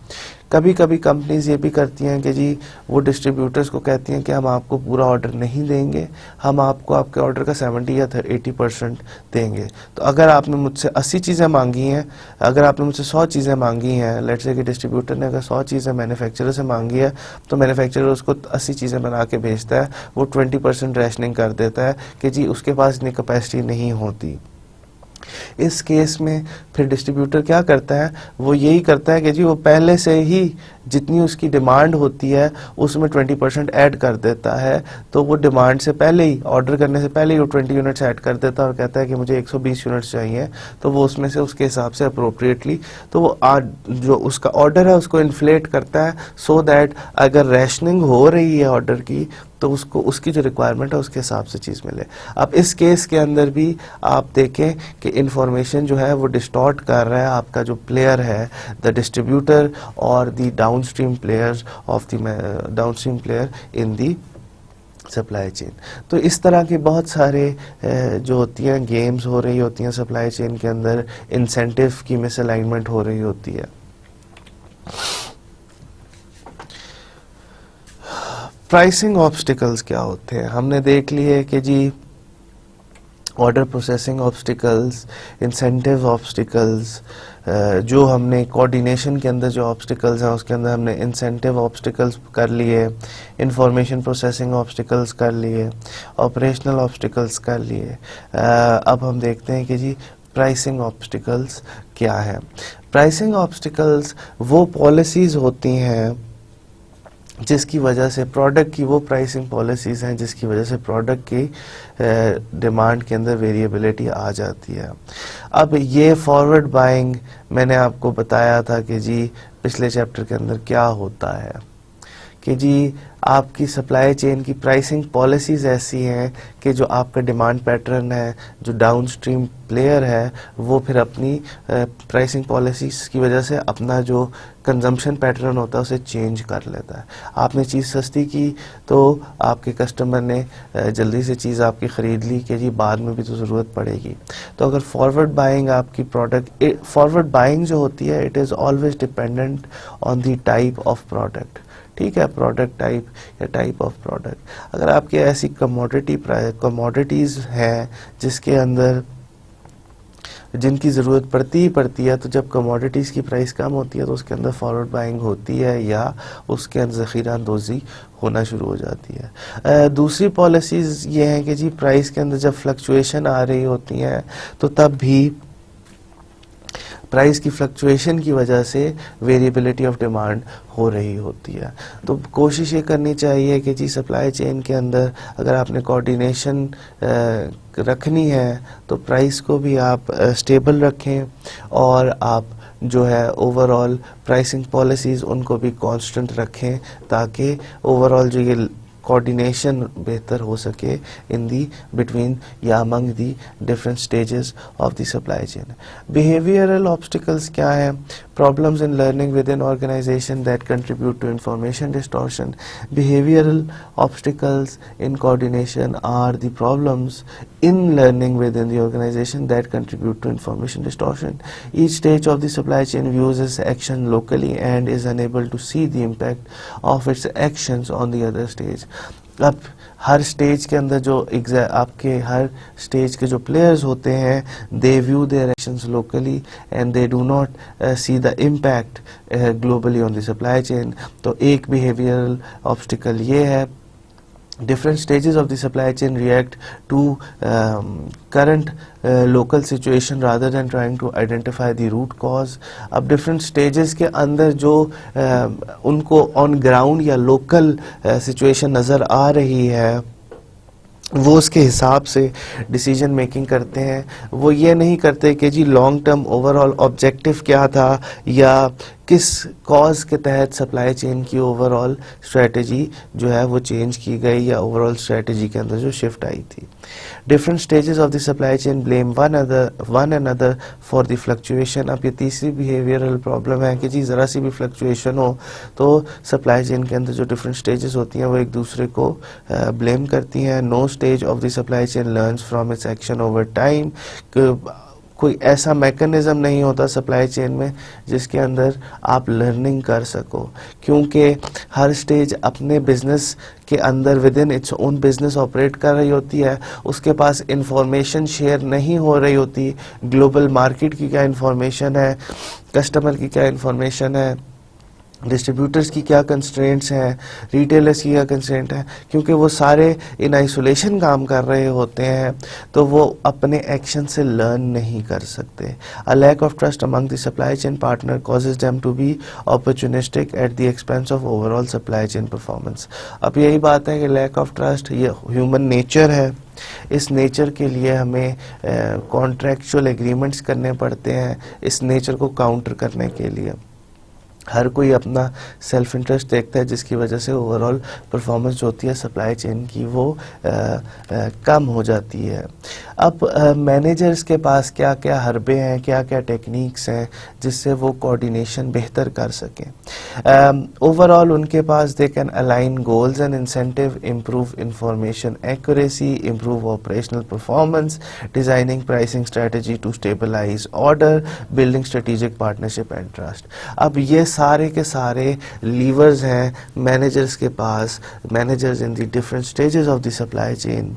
कभी कभी कंपनीज ये भी करती हैं कि जी वो डिस्ट्रीब्यूटर्स को कहती हैं कि हम आपको पूरा ऑर्डर नहीं देंगे, हम आपको आपके ऑर्डर का 70 या 80% देंगे. तो अगर आपने मुझसे 80 चीज़ें मांगी हैं, अगर आपने मुझसे 100 चीज़ें मांगी हैं, लेट्स से कि डिस्ट्रीब्यूटर ने अगर 100 चीज़ें मैन्युफैक्चरर से मांगी है, तो मैन्युफैक्चरर उसको 80 चीज़ें बना के भेजता है, वो 20% रैशनिंग कर देता है कि जी उसके पास इतनी कैपेसिटी नहीं होती. इस केस में फिर डिस्ट्रीब्यूटर क्या करता है, वो यही करता है कि जी वो पहले से ही जितनी उसकी डिमांड होती है उसमें 20% ऐड कर देता है. तो वो डिमांड से पहले ही, ऑर्डर करने से पहले ही वो 20 यूनिट्स ऐड कर देता है और कहता है कि मुझे 120 यूनिट्स चाहिए, तो वो उसमें से उसके हिसाब से अप्रोप्रिएटली तो वो जो उसका ऑर्डर है उसको इन्फ्लेट करता है, सो दैट अगर रैशनिंग हो रही है ऑर्डर की तो उसको उसकी जो रिक्वायरमेंट है उसके हिसाब से चीज़ मिले. अब इस केस के अंदर भी आप देखें कि इंफॉर्मेशन जो है वो डिस्टॉर्ट कर रहा है आपका जो प्लेयर है, द डिस्ट्रीब्यूटर और the downstream players of the downstream player in the supply chain. तो इस तरह के बहुत सारे जो होती हैं गेम्स हो रही होती हैं सप्लाई चेन के अंदर, इंसेंटिव की मिसअलाइनमेंट हो रही होती है. प्राइसिंग ऑब्स्टिकल्स क्या होते हैं, हमने देख लिए कि जी order processing obstacles, incentive obstacles, जो हमने कोऑर्डिनेशन के अंदर जो ऑब्स्टिकल्स हैं उसके अंदर हमने इंसेंटिव ऑब्स्टिकल्स कर लिए, इंफॉर्मेशन प्रोसेसिंग ऑब्स्टिकल्स कर लिए, ऑपरेशनल ऑब्स्टिकल्स कर लिए. अब हम देखते हैं कि जी प्राइसिंग ऑब्स्टिकल्स क्या है. प्राइसिंग ऑब्स्टिकल्स वो पॉलिसीज़ होती हैं जिसकी वजह से प्रोडक्ट की, वो प्राइसिंग पॉलिसीज़ हैं जिसकी वजह से प्रोडक्ट की डिमांड के अंदर वेरिएबिलिटी आ जाती है. अब ये फॉरवर्ड बाइंग मैंने आपको बताया था कि जी पिछले चैप्टर के अंदर क्या होता है कि जी आपकी सप्लाई चेन की प्राइसिंग पॉलिसीज़ ऐसी हैं कि जो आपका डिमांड पैटर्न है, जो डाउन स्ट्रीम प्लेयर है, वो फिर अपनी प्राइसिंग पॉलिसीज़ की वजह से अपना जो कंजम्पशन पैटर्न होता है उसे चेंज कर लेता है। आपने चीज़ सस्ती की तो आपके कस्टमर ने जल्दी से चीज़ आपकी ख़रीद ली कि जी बाद में भी तो ज़रूरत पड़ेगी। तो अगर फॉरवर्ड बाइंग आपकी फॉरवर्ड बाइंग जो होती है, it is always dependent on the type of product. ठीक है, प्रोडक्ट टाइप या टाइप ऑफ प्रोडक्ट। अगर आपके ऐसी कमोडिटीज़ हैं जिसके अंदर जिनकी ज़रूरत पड़ती है, तो जब कमोडिटीज़ की प्राइस कम होती है तो उसके अंदर फॉरवर्ड बाइंग होती है या उसके अंदर ज़ख़ीरा अंदोज़ी होना शुरू हो जाती है। दूसरी पॉलिसीज़ ये हैं कि जी प्राइस के अंदर जब फ्लक्चुएशन आ रही होती हैं तो तब भी प्राइस की फ्लक्चुएशन की वजह से वेरिएबिलिटी ऑफ डिमांड हो रही होती है। तो कोशिश ये करनी चाहिए कि जी सप्लाई चेन के अंदर अगर आपने कोऑर्डिनेशन रखनी है तो प्राइस को भी आप स्टेबल रखें और आप जो है ओवरऑल प्राइसिंग पॉलिसीज़ उनको भी कांस्टेंट रखें ताकि ओवरऑल जो ये कोऑर्डिनेशन बेहतर हो सके इन दी बिटवीन या among the different stages of the supply chain. Behavioural obstacles क्या है? Problems in learning within organisation that contribute to information distortion. Behavioural obstacles in coordination are the problems in learning within the organization that contribute to information distortion. Each stage of the supply chain views its action locally and is unable to see the impact of its actions on the other stage. अब हर stage के अंदर जो आपके हर stage के जो players होते हैं, they view their actions locally and they do not see the impact globally on the supply chain. तो एक बिहेवियरल ऑब्स्टिकल ये है, different stages of the supply chain react to current local situation rather than trying to identify the root cause. अब different stages के अंदर जो उनको on ground या local situation नज़र आ रही है वो उसके हिसाब से डिसीजन मेकिंग करते हैं। वो ये नहीं करते कि जी लॉन्ग टर्म ओवरऑल ऑब्जेक्टिव क्या था या किस कॉज के तहत सप्लाई चेन की ओवरऑल स्ट्रेटजी जो है वो चेंज की गई या ओवरऑल स्ट्रेटजी के अंदर जो शिफ्ट आई थी। Different stages of the supply chain blame one another for the fluctuation. अब ये तीसरी बिहेवियरल प्रॉब्लम है कि जी ज़रा सी भी फ्लक्चुएशन हो तो सप्लाई चेन के अंदर जो डिफरेंट स्टेजेस होती हैं वो एक दूसरे को ब्लेम करती हैं। No stage of the supply chain learns from its action over time. कोई ऐसा मैकेनिज़्म नहीं होता सप्लाई चेन में जिसके अंदर आप लर्निंग कर सको, क्योंकि हर स्टेज अपने बिजनेस के अंदर with in its own business operate कर रही होती है। उसके पास इंफॉर्मेशन शेयर नहीं हो रही होती, ग्लोबल मार्केट की क्या इंफॉर्मेशन है, कस्टमर की क्या इंफॉर्मेशन है, डिस्ट्रीब्यूटर्स की क्या कंस्ट्रेंट्स हैं, रिटेलर्स की क्या कंस्ट्रेंट है, क्योंकि वो सारे इन आइसोलेशन काम कर रहे होते हैं तो वो अपने एक्शन से लर्न नहीं कर सकते। A lack of trust among the supply chain partner causes them to be opportunistic at the expense of overall supply chain performance. अब यही बात है कि लैक ऑफ ट्रस्ट ये ह्यूमन नेचर है। इस नेचर के लिए हमें कॉन्ट्रैक्चुअल एग्रीमेंट्स करने पड़ते हैं। इस नेचर को काउंटर करने के लिए हर कोई अपना सेल्फ इंटरेस्ट देखता है, जिसकी वजह से ओवरऑल परफॉर्मेंस जो होती है सप्लाई चेन की वो कम हो जाती है। अब मैनेजर्स के पास क्या क्या हरबे हैं, क्या क्या टेक्निक्स हैं जिससे वो कोऑर्डिनेशन बेहतर कर सकें। ओवरऑल उनके पास they can align goals and incentive, improve information accuracy, improve operational performance, designing pricing strategy to stabilise order, building strategic partnership and trust. अब ये सारे के सारे लीवर्स हैं मैनेजर्स के पास, managers in the different stages of the supply chain,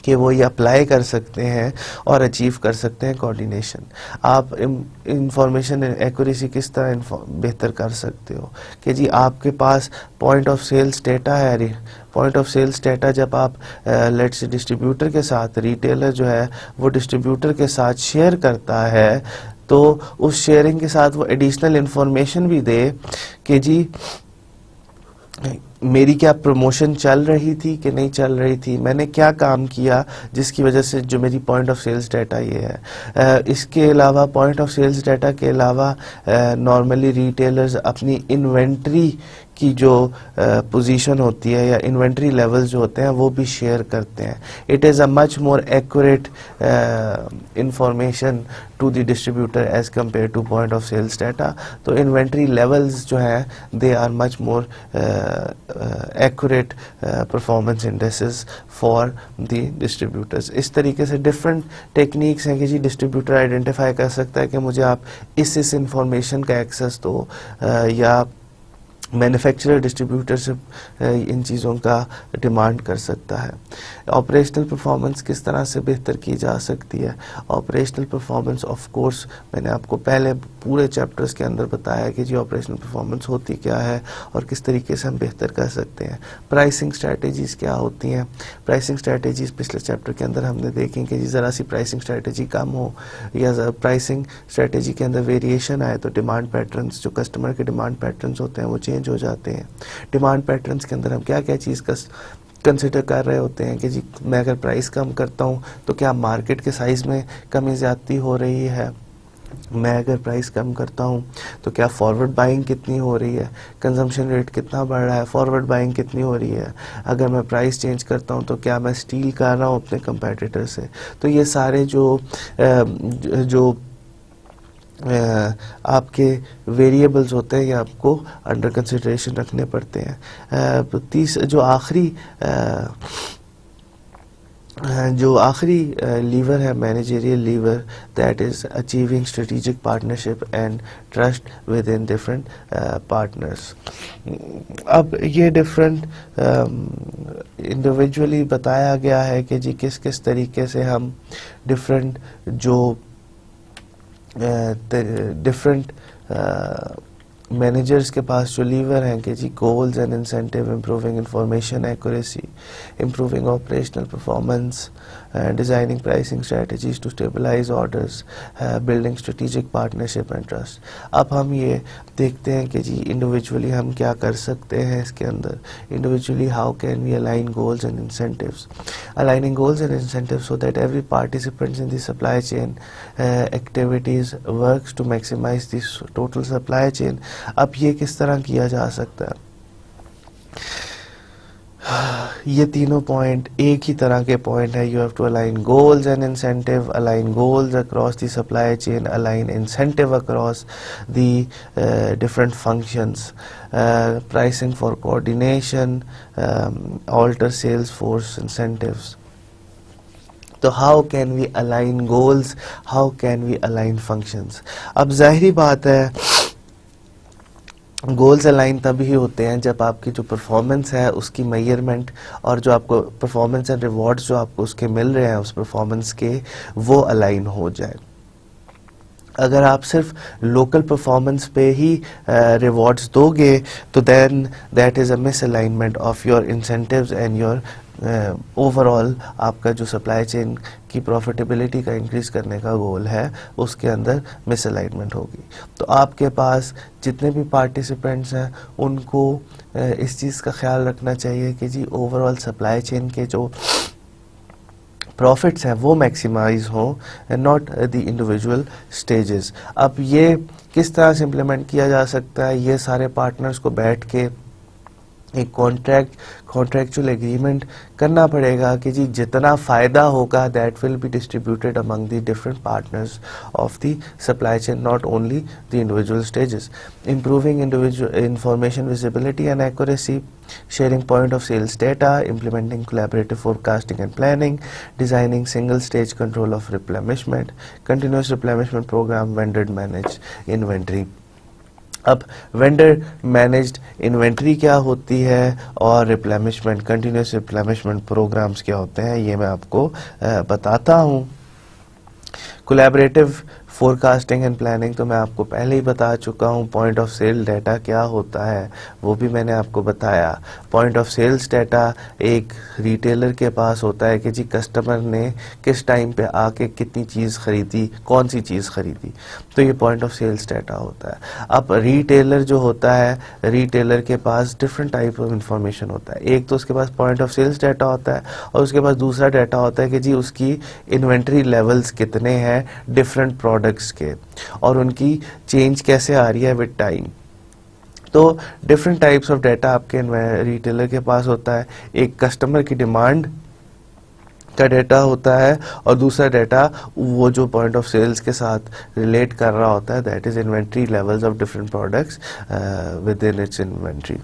कि वो ये अप्लाई कर सकते हैं और अचीव कर सकते हैं कोऑर्डिनेशन। आप इंफॉर्मेशन एक्यूरेसी किस तरह बेहतर कर सकते हो कि जी आपके पास पॉइंट ऑफ सेल्स डेटा है। पॉइंट ऑफ सेल्स डेटा जब आप लेट्स डिस्ट्रीब्यूटर के साथ, रिटेलर जो है वो डिस्ट्रीब्यूटर के साथ शेयर करता है तो उस शेयरिंग के साथ वो एडिशनल इंफॉर्मेशन भी दे कि जी मेरी क्या प्रमोशन चल रही थी कि नहीं चल रही थी, मैंने क्या काम किया जिसकी वजह से जो मेरी पॉइंट ऑफ सेल्स डाटा ये है। इसके अलावा पॉइंट ऑफ सेल्स डाटा के अलावा नॉर्मली रिटेलर्स अपनी इन्वेंट्री की जो पोजीशन होती है या इन्वेंट्री लेवल्स जो होते हैं वो भी शेयर करते हैं. It is a much more accurate information to the distributor as compare to point of sales data. तो इन्वेंट्री लेवल्स जो हैं they are much more accurate performance indexes for the distributors. इस तरीके से डिफरेंट टेक्निक्स हैं कि जी distributor identify कर सकता है कि मुझे आप इस इंफॉर्मेशन का एक्सेस दो, या मैन्युफैक्चरर डिस्ट्रीब्यूटर से इन चीज़ों का डिमांड कर सकता है. ऑपरेशनल परफॉर्मेंस किस तरह से बेहतर की जा सकती है? ऑपरेशनल परफॉर्मेंस ऑफ कोर्स मैंने आपको पहले पूरे चैप्टर्स के अंदर बताया कि जी ऑपरेशनल परफॉर्मेंस होती क्या है और किस तरीके से हम बेहतर कर सकते हैं. प्राइसिंग स्ट्रैटेजीज़ क्या होती हैं? प्राइसिंग स्ट्रैटेजीज़ पिछले चैप्टर के अंदर हमने देखी कि जी ज़रा सी प्राइसिंग स्ट्रैटेजी कम हो या प्राइसिंग स्ट्रैटेजी के अंदर वेरिएशन आए तो डिमांड पैटर्न्स, जो कस्टमर के डिमांड पैटर्न्स होते हैं वो चेंज हो जाते हैं. डिमांड पैटर्न्स के अंदर हम क्या क्या चीज़ का कंसिडर कर रहे होते हैं कि जी मैं अगर प्राइस कम करता हूँ तो क्या मार्केट के साइज़ में कमी ज़्यादती हो रही है? मैं अगर प्राइस कम करता हूँ तो क्या फॉरवर्ड बाइंग कितनी हो रही है? कंजम्पशन रेट कितना बढ़ रहा है? फॉरवर्ड बाइंग कितनी हो रही है? अगर मैं प्राइस चेंज करता हूँ तो क्या मैं स्टील कर रहा हूँ अपने कंपेटिटर से? तो ये सारे जो आपके वेरिएबल्स होते हैं ये आपको अंडर कंसिडरेशन रखने पड़ते हैं. जो आखिरी लीवर है managerial lever, that is achieving strategic partnership and trust within different partners. अब ये डिफरेंट इंडिविजुअली बताया गया है कि जी किस किस तरीके से हम डिफरेंट जो डिफरेंट मैनेजर्स के पास जो लीवर हैं कि जी goals and incentive, improving information accuracy, improving operational performance, designing pricing strategies to stabilise orders, building strategic partnership and trust. अब हम ये देखते हैं कि जी इंडिविजुअली हम क्या कर सकते हैं इसके अंदर. Individually how can we align goals and incentives? Aligning goals and incentives so that every participants in the supply chain activities works to maximise the total supply chain. अब ये किस तरह किया जा सकता है? ये तीनों पॉइंट एक ही तरह के पॉइंट है. You have to align goals and incentive, align goals across the supply chain, align incentive across the different functions, pricing for coordination, alter sales force incentives. तो how can we align goals, how can we align functions? अब जाहिर बात है goals align तभी होते हैं जब आपकी जो परफॉर्मेंस है उसकी मेजरमेंट और जो आपको परफॉर्मेंस एंड रिवॉर्ड्स जो आपको उसके मिल रहे हैं उस परफॉर्मेंस के, वो अलाइन हो जाए. अगर आप सिर्फ लोकल परफॉर्मेंस पे ही रिवॉर्ड्स दोगे तो then that is a misalignment of your incentives and your overall आपका जो सप्लाई चेन की प्रॉफिटेबिलिटी का इंक्रीज़ करने का गोल है उसके अंदर मिस अलाइनमेंट होगी. तो आपके पास जितने भी पार्टिसिपेंट्स हैं उनको इस चीज़ का ख्याल रखना चाहिए कि जी ओवरऑल सप्लाई चेन के जो प्रॉफिट्स हैं वो मैक्सिमाइज हों and not the individual stages. अब ये किस तरह से इम्प्लीमेंट किया जा सकता है? ये सारे पार्टनर्स को बैठ के एक कॉन्ट्रैक्चुअल एग्रीमेंट करना पड़ेगा कि जी जितना फ़ायदा होगा that will be distributed among the different partners of the supply chain, not only the individual stages. Improving individual information visibility and accuracy, sharing point of sales data, implementing collaborative forecasting and planning, designing single stage control of replenishment, continuous replenishment program, vendor managed inventory. अब vendor managed inventory क्या होती है और replenishment, continuous replenishment programmes क्या होते हैं, ये मैं आपको बताता हूँ. कोलैबोरेटिव फोरकास्टिंग एंड प्लानिंग तो मैं आपको पहले ही बता चुका हूँ. पॉइंट ऑफ सेल डाटा क्या होता है वो भी मैंने आपको बताया. पॉइंट ऑफ सेल्स डाटा एक रिटेलर के पास होता है कि जी कस्टमर ने किस टाइम पे आके कितनी चीज़ खरीदी, कौन सी चीज़ खरीदी, तो ये पॉइंट ऑफ सेल्स डाटा होता है. अब रिटेलर जो होता है, रिटेलर के पास डिफरेंट टाइप ऑफ इंफॉर्मेशन होता है. एक तो उसके पास पॉइंट ऑफ सेल्स डाटा होता है और उसके पास दूसरा डाटा होता है कि जी उसकी इन्वेंट्री लेवल्स कितने हैं डिफरेंट प्रोडक्ट्स के और उनकी चेंज कैसे आ रही है विद टाइम. तो डिफरेंट टाइप्स ऑफ डाटा आपके रिटेलर के पास होता है। एक कस्टमर की डिमांड का डाटा होता है और दूसरा डाटा वो जो पॉइंट ऑफ सेल्स के साथ रिलेट कर रहा होता है, that is inventory levels of different products with in its inventory.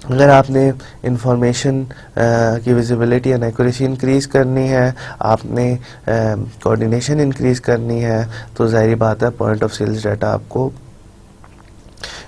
अगर आपने इंफॉर्मेशन की विजिबिलिटी एंड एक्यूरेसी इंक्रीज करनी है, आपने कोऑर्डिनेशन इंक्रीज करनी है, तो जाहिर बात है पॉइंट ऑफ सेल्स डाटा आपको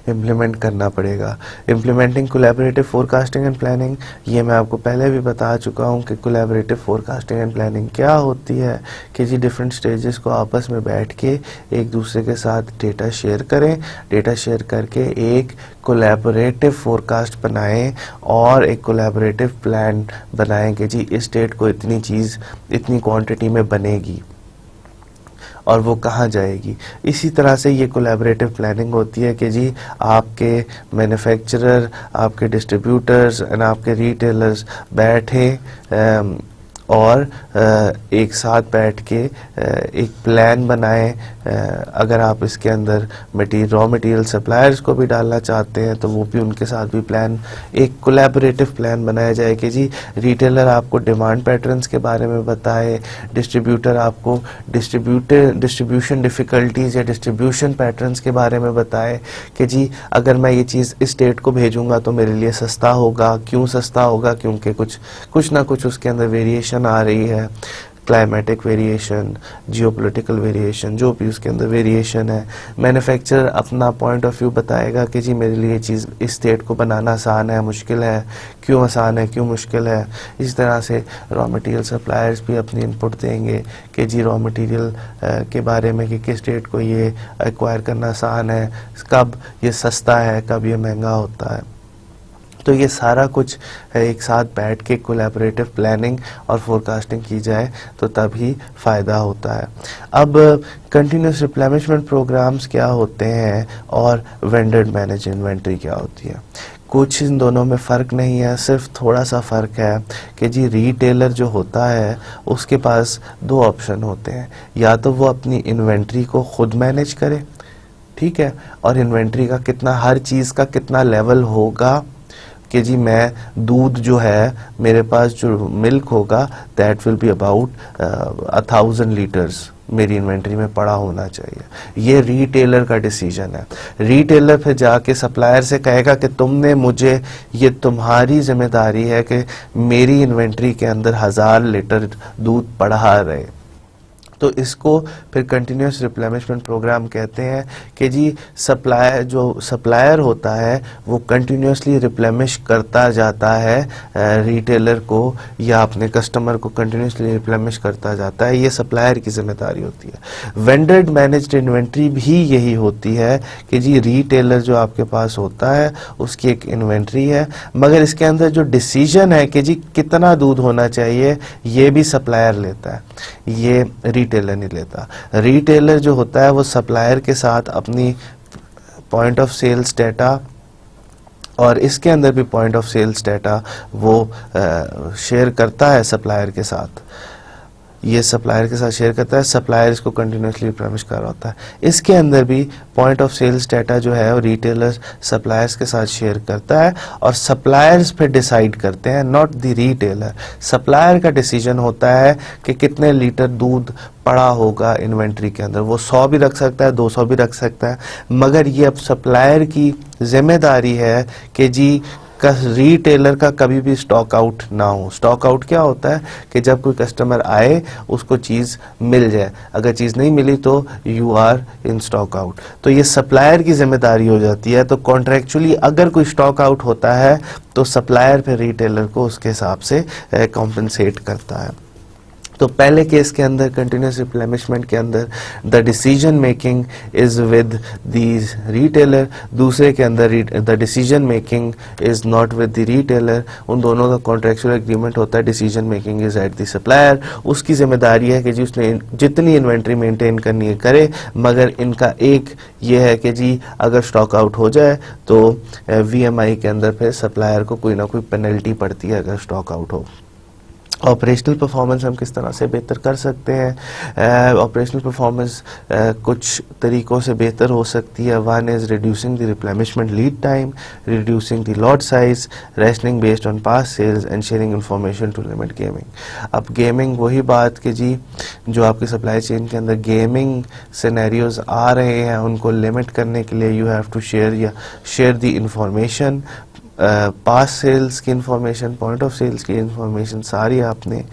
इम्प्लीमेंट करना पड़ेगा। Implementing collaborative forecasting and planning, ये मैं आपको पहले भी बता चुका हूँ कि कोलैबोरेटिव फोरकास्टिंग एंड प्लानिंग क्या होती है कि जी डिफरेंट स्टेजेस को आपस में बैठ के एक दूसरे के साथ डेटा शेयर करें, डेटा शेयर करके एक कोलैबोरेटिव फोरकास्ट बनाएं और एक कोलैबोरेटिव प्लान बनाएं कि जी इस डेट को इतनी चीज़ इतनी क्वांटिटी में बनेगी और वो कहाँ जाएगी। इसी तरह से ये कोलैबोरेटिव प्लानिंग होती है कि जी आपके मैन्युफैक्चरर, आपके डिस्ट्रीब्यूटर्स एंड आपके रिटेलर्स बैठे और एक साथ बैठ के एक प्लान बनाएं। अगर आप इसके अंदर रॉ मटेरियल सप्लायर्स को भी डालना चाहते हैं तो वो भी उनके साथ भी प्लान, एक कोलैबोरेटिव प्लान बनाया जाए कि जी रिटेलर आपको डिमांड पैटर्न्स के बारे में बताए, डिस्ट्रीब्यूटर आपको डिस्ट्रीब्यूशन डिफ़िकल्टीज़ या डिस्ट्रीब्यूशन पैटर्न्स के बारे में बताए कि जी अगर मैं ये चीज़ इस डेट को भेजूंगा तो मेरे लिए सस्ता होगा। क्यों सस्ता होगा? क्योंकि कुछ ना कुछ उसके अंदर वेरिएशन आ रही है, क्लाइमेटिक वेरिएशन, जियोपॉलिटिकल वेरिएशन, जो भी उसके अंदर वेरिएशन है। मैन्युफैक्चरर अपना पॉइंट ऑफ व्यू बताएगा कि जी मेरे लिए चीज़ इस डेट को बनाना आसान है, मुश्किल है, क्यों आसान है, क्यों मुश्किल है। इस तरह से रॉ मटेरियल सप्लायर्स भी अपनी इनपुट देंगे कि जी रॉ मटेरियल के बारे में कि किस डेट को ये एक्वायर करना आसान है, कब ये सस्ता है, कब ये महंगा होता है। तो ये सारा कुछ एक साथ बैठ के कोलैबोरेटिव प्लानिंग और फोरकास्टिंग की जाए तो तभी फ़ायदा होता है। अब कंटिन्यूस रिप्लेनिशमेंट प्रोग्राम्स क्या होते हैं और वेंडर मैनेज इन्वेंट्री क्या होती है? कुछ इन दोनों में फ़र्क नहीं है, सिर्फ थोड़ा सा फ़र्क है कि जी रिटेलर जो होता है उसके पास दो ऑप्शन होते हैं, या तो वो अपनी इन्वेंट्री को खुद मैनेज करे, ठीक है, और इन्वेंट्री का कितना, हर चीज़ का कितना लेवल होगा कि जी मैं दूध जो है मेरे पास जो मिल्क होगा that will be about 1000 litres मेरी इन्वेंट्री में पड़ा होना चाहिए। ये रिटेलर का डिसीजन है। रिटेलर फिर जाके सप्लायर से कहेगा कि तुमने मुझे, ये तुम्हारी जिम्मेदारी है कि मेरी इन्वेंट्री के अंदर 1000 लीटर दूध पड़ा रहे। तो इसको फिर कंटिन्यूस रिप्लेनिशमेंट प्रोग्राम कहते हैं कि जी सप्लायर होता है वो कंटिन्यूसली रिप्लेनिश करता जाता है रिटेलर को या अपने कस्टमर को कंटिन्यूसली रिप्लेनिश करता जाता है। ये सप्लायर की जिम्मेदारी होती है। वेंडर मैनेज्ड इन्वेंट्री भी यही होती है कि जी रिटेलर जो आपके पास होता है उसकी एक इन्वेंट्री है, मगर इसके अंदर जो डिसीजन है कि जी कितना दूध होना चाहिए ये भी सप्लायर लेता है, ये रिटेलर नहीं लेता। रिटेलर जो होता है वो सप्लायर के साथ अपनी पॉइंट ऑफ सेल्स डाटा और इसके अंदर भी पॉइंट ऑफ सेल्स डाटा वो शेयर करता है सप्लायर के साथ, ये सप्लायर के साथ शेयर करता है। सप्लायर इसको कंटिन्यूसली रिप्लेनिश कर रहा होता है। इसके अंदर भी पॉइंट ऑफ सेल्स डाटा जो है वो रिटेलर सप्लायर्स के साथ शेयर करता है और सप्लायर्स फिर डिसाइड करते हैं, नॉट द रिटेलर। सप्लायर का डिसीजन होता है कि कितने लीटर दूध पड़ा होगा इन्वेंट्री के अंदर। वो 100 भी रख सकता है, 200 भी रख सकता है, मगर ये अब सप्लायर की जिम्मेदारी है कि जी रिटेलर का कभी भी स्टॉक आउट ना हो। स्टॉक आउट क्या होता है कि जब कोई कस्टमर आए उसको चीज़ मिल जाए, अगर चीज़ नहीं मिली तो you are in stock out. तो ये सप्लायर की जिम्मेदारी हो जाती है। तो कॉन्ट्रेक्चुअली अगर कोई स्टॉक आउट होता है तो सप्लायर फिर रिटेलर को उसके हिसाब से कॉम्पनसेट करता है। तो पहले केस के अंदर कंटिन्यूस रिप्लेनिशमेंट के अंदर the decision making is with the retailer, दूसरे के अंदर the decision making is not with the retailer. उन दोनों का कॉन्ट्रेक्चुअल एग्रीमेंट होता है, decision making is at the supplier. उसकी जिम्मेदारी है कि जी उसने जितनी इन्वेंट्री मेंटेन करनी है करे, मगर इनका एक ये है कि जी अगर स्टॉक आउट हो जाए तो VMI के अंदर फिर सप्लायर को कोई ना कोई पेनल्टी पड़ती है अगर स्टॉक आउट हो। ऑपरेशनल परफॉर्मेंस हम किस तरह से बेहतर कर सकते हैं। ऑपरेशनल परफॉर्मेंस कुछ तरीक़ों से बेहतर हो सकती है। One is reducing the replenishment lead time, reducing the lot size, rationing based on past sales and sharing information to limit gaming. अब गेमिंग वही बात कि जी जो आपकी सप्लाई चेन के अंदर गेमिंग सिनेरियोज आ रहे हैं उनको लिमिट करने के लिए you have to share the information, past sales की इंफॉर्मेशन, पॉइंट ऑफ सेल्स की इंफॉर्मेशन सारी आपने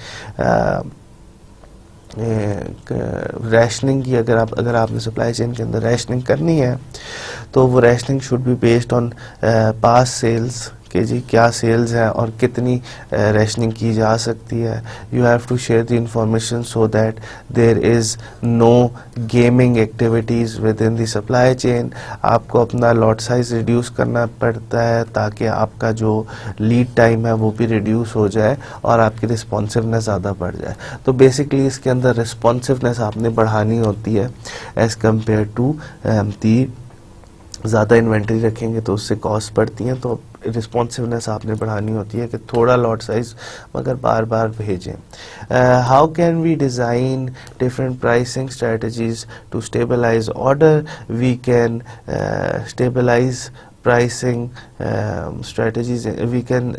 रैशनिंग की अगर आपने सप्लाई चेन के अंदर रैशनिंग करनी है तो वो rationing should be based on past sales कि जी क्या सेल्स हैं और कितनी रैशनिंग की जा सकती है। You have to share the information so that there is no gaming activities within the supply chain. आपको अपना लॉट साइज रिड्यूस करना पड़ता है ताकि आपका जो लीड टाइम है वो भी रिड्यूस हो जाए और आपकी रिस्पॉन्सिवनेस ज़्यादा बढ़ जाए। तो बेसिकली इसके अंदर रिस्पॉन्सिवनेस आपने बढ़ानी होती है एज़ कम्पेयर टू दी ज़्यादा इन्वेंट्री रखेंगे तो उससे कॉस्ट बढ़ती हैं, तो रिस्पॉन्सिवनेस आपने बढ़ानी होती है कि थोड़ा लॉट साइज मगर बार बार भेजें। How can we design different pricing strategies to stabilise order? We can stabilise pricing strategies, we can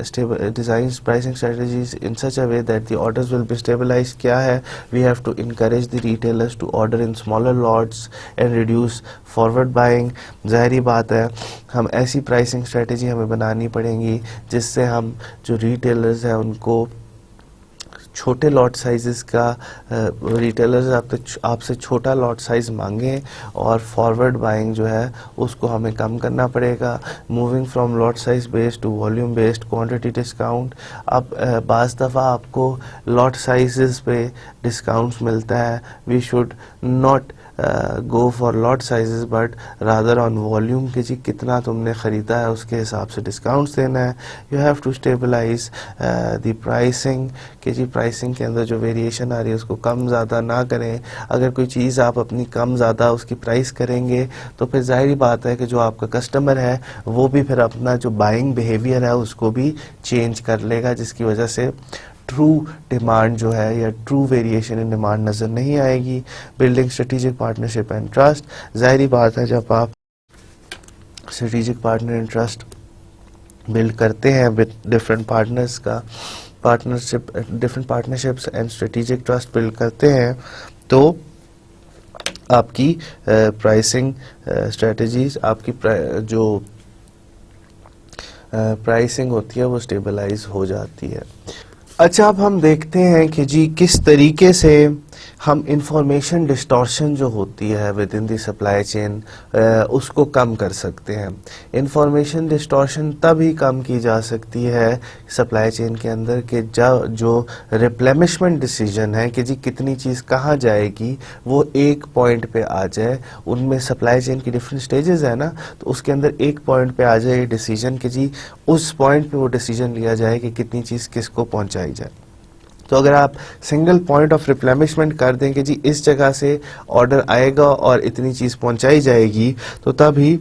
design pricing strategies in such a way that the orders will be stabilized. क्या है, we have to encourage the retailers to order in smaller lots and reduce forward buying. जाहिर बात है हम ऐसी pricing strategy हमें बनानी पड़ेंगी जिससे हम जो रिटेलर्स हैं उनको छोटे लॉट साइज़ का रिटेलर्स आपसे छोटा लॉट साइज़ मांगें और फॉरवर्ड बाइंग जो है उसको हमें कम करना पड़ेगा। Moving from lot size based to volume based quantity discount. अब बाज़ दफ़ा आपको लॉट साइज़ पे डिस्काउंट्स मिलता है। We should not go for lot sizes but rather on volume कि जी कितना तुमने ख़रीदा है उसके हिसाब से डिस्काउंट्स देना है। You have to stabilise the pricing कि जी प्राइसिंग के अंदर जो वेरिएशन आ रही है उसको कम ज़्यादा ना करें। अगर कोई चीज़ आप अपनी कम ज़्यादा उसकी प्राइस करेंगे तो फिर ज़ाहिर बात है कि जो आपका कस्टमर है वो भी फिर अपना जो बाइंग बिहेवियर है उसको भी चेंज कर लेगा, जिसकी वजह से ट्रू डिमांड जो है या ट्रू वेरिएशन इन डिमांड नज़र नहीं आएगी। Building strategic partnership and trust. ज़ाहिर बात है जब आप strategic partner and trust build करते हैं विद डिफरेंट पार्टनर्स का different partnerships and strategic trust build करते हैं तो आपकी प्राइसिंग स्ट्रेटजीज, आपकी जो प्राइसिंग होती है वो स्टेबलाइज हो जाती है। अच्छा, अब हम देखते हैं कि जी किस तरीके से हम इंफॉर्मेशन डिस्टॉर्शन जो होती है within the supply chain उसको कम कर सकते हैं। इंफॉर्मेशन डिस्टॉर्शन तभी कम की जा सकती है सप्लाई चेन के अंदर कि जो रिप्लेनिशमेंट डिसीजन है कि जी कितनी चीज़ कहाँ जाएगी वो एक पॉइंट पे आ जाए। उनमें सप्लाई चेन की डिफरेंट स्टेजेस है ना, तो उसके अंदर एक पॉइंट पे आ जाए डिसीजन कि जी उस पॉइंट पे वो डिसीजन लिया जाए कि कितनी चीज़ किसको पहुँचाई जाए। तो अगर आप सिंगल पॉइंट ऑफ रिप्लेनिशमेंट कर दें कि जी इस जगह से ऑर्डर आएगा और इतनी चीज़ पहुंचाई जाएगी, तो तभी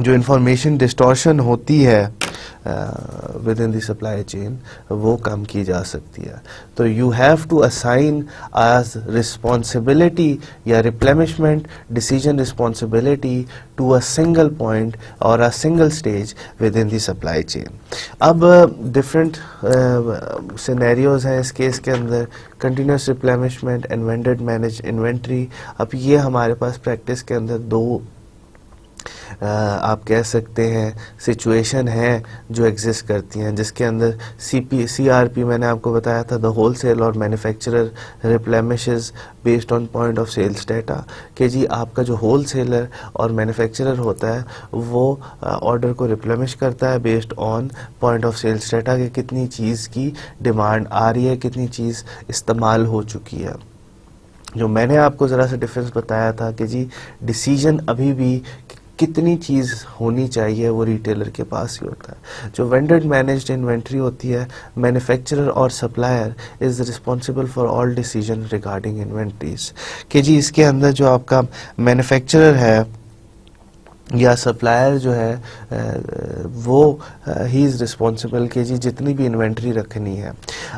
जो इंफॉर्मेशन डिस्टॉर्शन होती है within the supply chain वो कम की जा सकती है। तो you have to assign as responsibility या replenishment decision responsibility to a single point और a single stage within the supply chain. अब डिफरेंट सिनेरियोज हैं इस केस के अंदर। Continuous replenishment and vendor manage inventory. अब ये हमारे पास प्रैक्टिस के अंदर दो आप कह सकते हैं सिचुएशन है जो एग्जिस्ट करती हैं, जिसके अंदर CRP मैंने आपको बताया था, द होलसेल और manufacturer replenishes based on point of sales data कि जी आपका जो होलसेलर और मैन्युफैक्चरर होता है वो ऑर्डर को रिप्लेनिश करता है based on point of sales data कि कितनी चीज़ की डिमांड आ रही है, कितनी चीज़ इस्तेमाल हो चुकी है। जो मैंने आपको ज़रा सा डिफरेंस बताया था कि जी डिसीजन अभी भी कितनी चीज़ होनी चाहिए वो रिटेलर के पास ही होता है। जो वेंडर मैनेज्ड इन्वेंट्री होती है, मैन्युफैक्चरर और supplier is responsible for all decision regarding inventories कि जी इसके अंदर जो आपका मैन्युफैक्चरर है या सप्लायर जो है वो ही इज़ रिस्पॉन्सिबल कि जी जितनी भी इन्वेंट्री रखनी है।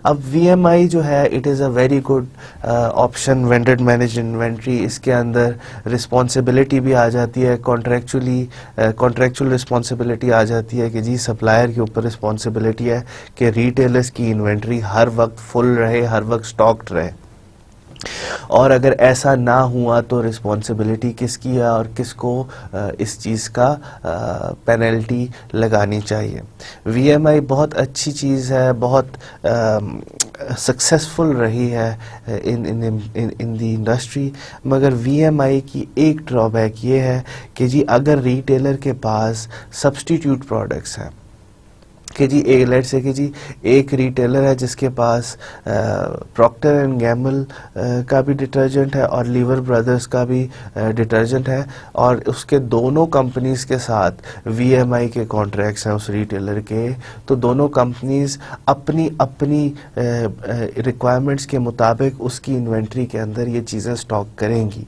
अब VMI जो है it is a very good option, vendor manage inventory. इसके अंदर रिस्पॉन्सिबिलिटी भी आ जाती है, कॉन्ट्रेक्चुअल रिस्पॉन्सिबिलिटी आ जाती है कि जी सप्लायर के ऊपर रिस्पॉन्सिबिलिटी है कि रिटेलर्स की इन्वेंट्री हर वक्त फुल रहे, हर वक्त स्टॉक्ड रहे, और अगर ऐसा ना हुआ तो रिस्पॉन्सिबिलिटी किसकी है और किसको इस चीज़ का पेनल्टी लगानी चाहिए। VMI बहुत अच्छी चीज़ है, बहुत सक्सेसफुल रही है इन द इंडस्ट्री, मगर VMI की एक ड्रॉबैक ये है कि जी अगर रिटेलर के पास सब्स्टिट्यूट प्रोडक्ट्स हैं कि जी लेट्स से कि जी एक रिटेलर है जिसके पास प्रॉक्टर एंड गैम्बल का भी डिटर्जेंट है और लीवर ब्रदर्स का भी डिटर्जेंट है, और उसके दोनों कंपनीज के साथ VMI के कॉन्ट्रैक्ट्स हैं उस रिटेलर के, तो दोनों कंपनीज अपनी अपनी रिक्वायरमेंट्स के मुताबिक उसकी इन्वेंट्री के अंदर ये चीज़ें स्टॉक करेंगी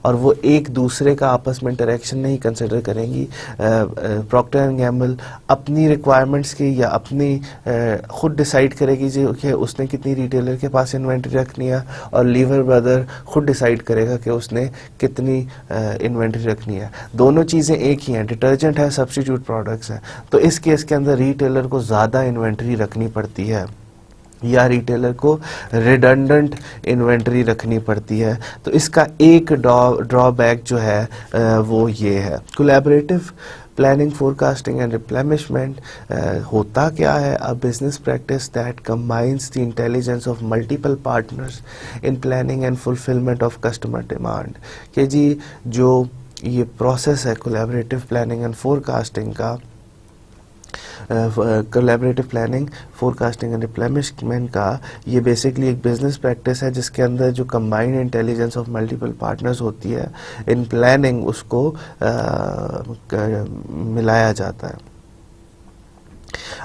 और वो एक दूसरे का आपस में इंटरेक्शन नहीं कंसिडर करेंगी। प्रॉक्टर एंड गैम्बल अपनी रिक्वायरमेंट्स की या अपनी खुद डिसाइड करेगी जो कि उसने कितनी रिटेलर के पास इन्वेंट्री रखनी है, और लीवर ब्रदर खुद डिसाइड करेगा कि उसने कितनी इन्वेंट्री रखनी है। दोनों चीज़ें एक ही हैं, डिटर्जेंट है, सब्स्टिट्यूट प्रोडक्ट्स हैं, तो इस केस के अंदर रिटेलर को ज़्यादा इन्वेंट्री रखनी पड़ती है या रिटेलर को रिडंडेंट इन्वेंट्री रखनी पड़ती है। तो इसका एक ड्रॉबैक जो है वो ये है। Collaborative planning, forecasting and replenishment होता क्या है? A business practice that combines the intelligence of multiple partners in planning and fulfilment of customer demand. कि जी जो ये प्रोसेस है कोलैबोरेटिव प्लानिंग एंड फोरकास्टिंग का, collaborative planning, forecasting and replenishment का, ये बेसिकली एक बिजनेस प्रैक्टिस है जिसके अंदर जो combined intelligence of multiple partners होती है इन प्लानिंग उसको मिलाया जाता है।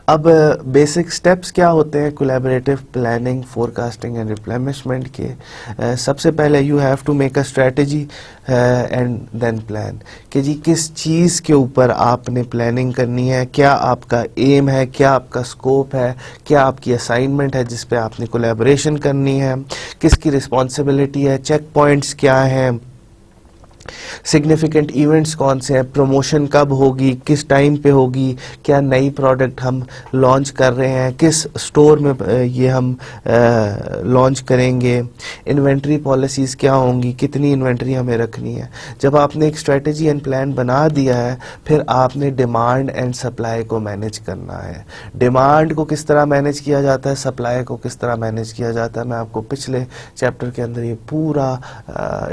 अब बेसिक स्टेप्स क्या होते हैं collaborative planning, forecasting and replenishment के? सबसे पहले you have to make a strategy and then plan. कि जी किस चीज़ के ऊपर आपने प्लानिंग करनी है, क्या आपका एम है, क्या आपका स्कोप है, क्या आपकी असाइनमेंट है जिस पे आपने कोलैबोरेशन करनी है, किसकी रिस्पॉन्सिबिलिटी है, चेक पॉइंट्स क्या हैं, सिग्निफिकेंट इवेंट्स कौन से हैं, प्रमोशन कब होगी, किस टाइम पे होगी, क्या नई प्रोडक्ट हम लॉन्च कर रहे हैं, किस स्टोर में ये हम लॉन्च करेंगे, इन्वेंट्री पॉलिसीज़ क्या होंगी, कितनी इन्वेंट्री हमें रखनी है। जब आपने एक स्ट्रेटजी एंड प्लान बना दिया है, फिर आपने डिमांड एंड सप्लाई को मैनेज करना है। डिमांड को किस तरह मैनेज किया जाता है, सप्लाई को किस तरह मैनेज किया जाता है, मैं आपको पिछले चैप्टर के अंदर ये पूरा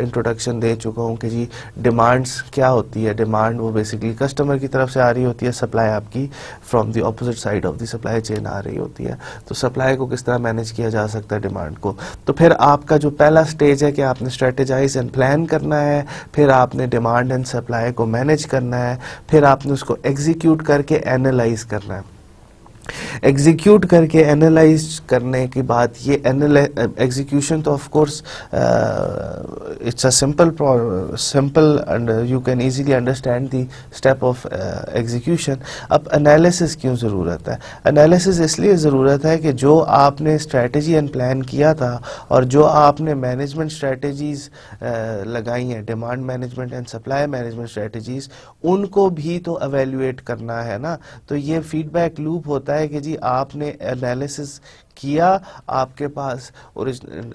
इंट्रोडक्शन दे चुका हूँ कि जी डिमांड्स क्या होती है। डिमांड वो बेसिकली कस्टमर की तरफ से आ रही होती है, सप्लाई आपकी from the opposite side of the supply chain आ रही होती है। तो सप्लाई को किस तरह मैनेज किया जा सकता है डिमांड को। तो फिर आपका जो पहला स्टेज है कि आपने स्ट्रेटेजाइज एंड प्लान करना है, फिर आपने डिमांड एंड सप्लाई को मैनेज करना है, फिर आपने उसको एग्जीक्यूट करके एनालाइज करना है। एग्जीक्यूट करके एनालाइज करने के बाद ये एग्जीक्यूशन तो of course it's a simple and you can easily understand the step of execution. अब एनालिसिस क्यों ज़रूरत है? एनालिसिस इसलिए ज़रूरत है कि जो आपने स्ट्रेटजी एंड प्लान किया था और जो आपने मैनेजमेंट स्ट्रेटजीज़ लगाई हैं, demand management and supply management strategies, उनको भी तो एवेल्युएट करना है ना। तो ये फीडबैक लूप होता है कि जी आपने एनालिसिस किया, आपके पास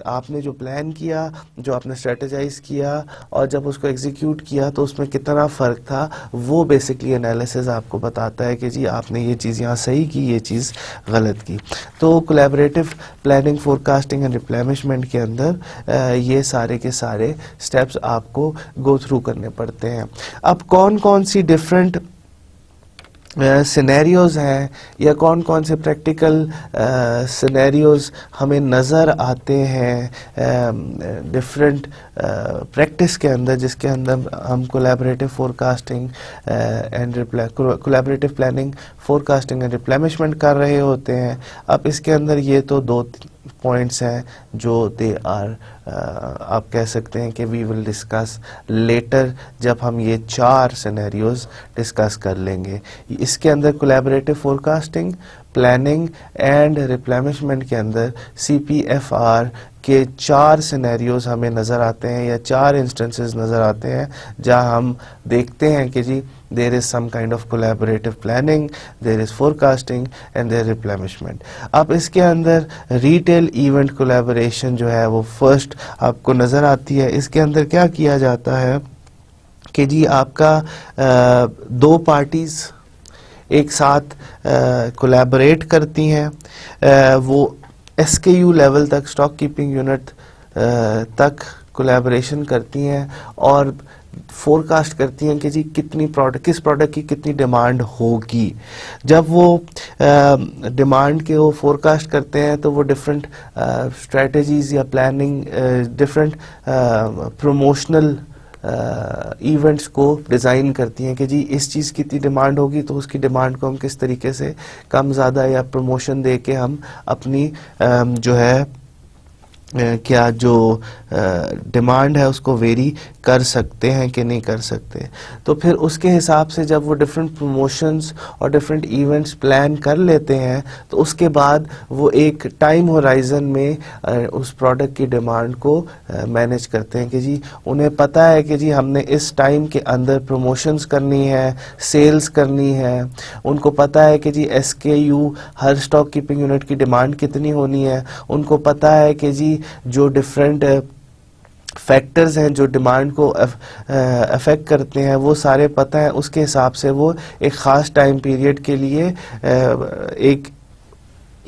आपने जो प्लान किया, जो आपने स्ट्रेटेजाइज किया और जब उसको एग्जीक्यूट किया तो उसमें कितना फ़र्क था, वो बेसिकली एनालिसिस आपको बताता है कि जी आपने ये चीज़ यहाँ सही की, ये चीज़ गलत की। तो collaborative planning, forecasting and replenishment के अंदर ये सारे के सारे स्टेप्स आपको गो थ्रू करने पड़ते हैं। अब कौन कौन सी डिफरेंट सिनेरियोज हैं या कौन कौन से प्रैक्टिकल सिनेरियोज हमें नज़र आते हैं डिफरेंट प्रैक्टिस के अंदर, जिसके अंदर हम collaborative forecasting and collaborative planning, forecasting and replenishment कर रहे होते हैं। अब इसके अंदर ये तो दो पॉइंट्स हैं जो दे आर आप कह सकते हैं कि वी विल डिस्कस लेटर, जब हम ये 4 सिनेरियोज डिस्कस कर लेंगे। इसके अंदर collaborative forecasting, planning and replenishment के अंदर CPFR के 4 सिनेरियोज हमें नज़र आते हैं या 4 इंस्टेंसेस नज़र आते हैं जहां हम देखते हैं कि जी there is some kind of collaborative planning, there is forecasting and there replenishment. अब इसके अंदर रिटेल इवेंट कोलैबोरेशन जो है वो फर्स्ट आपको नज़र आती है। इसके अंदर क्या किया जाता है कि जी आपका 2 पार्टीज़ एक साथ कोलैबोरेट करती हैं, वो SKU लेवल तक, स्टॉक कीपिंग यूनिट तक कोलैबोरेशन करती हैं और फोरकास्ट करती हैं कि जी किस प्रोडक्ट की कितनी डिमांड होगी। जब वो डिमांड के वो फोरकास्ट करते हैं तो वो डिफरेंट स्ट्रेटजीज या प्लानिंग, डिफरेंट प्रमोशनल इवेंट्स को डिज़ाइन करती हैं कि जी इस चीज़ की इतनी डिमांड होगी तो उसकी डिमांड को हम किस तरीके से कम ज़्यादा या प्रमोशन दे के हम अपनी जो है क्या जो डिमांड है उसको वेरी कर सकते हैं कि नहीं कर सकते। तो फिर उसके हिसाब से जब वो डिफरेंट प्रमोशंस और डिफरेंट इवेंट्स प्लान कर लेते हैं तो उसके बाद वो एक टाइम होराइजन में उस प्रोडक्ट की डिमांड को मैनेज करते हैं कि जी उन्हें पता है कि जी हमने इस टाइम के अंदर प्रमोशंस करनी है, सेल्स करनी है। उनको पता है कि जी SKU हर स्टॉक कीपिंग यूनिट की डिमांड कितनी होनी है। उनको पता है कि जी जो डिफरेंट फैक्टर्स हैं जो डिमांड को अफेक्ट करते हैं वो सारे पता है। उसके हिसाब से वो एक ख़ास टाइम पीरियड के लिए एक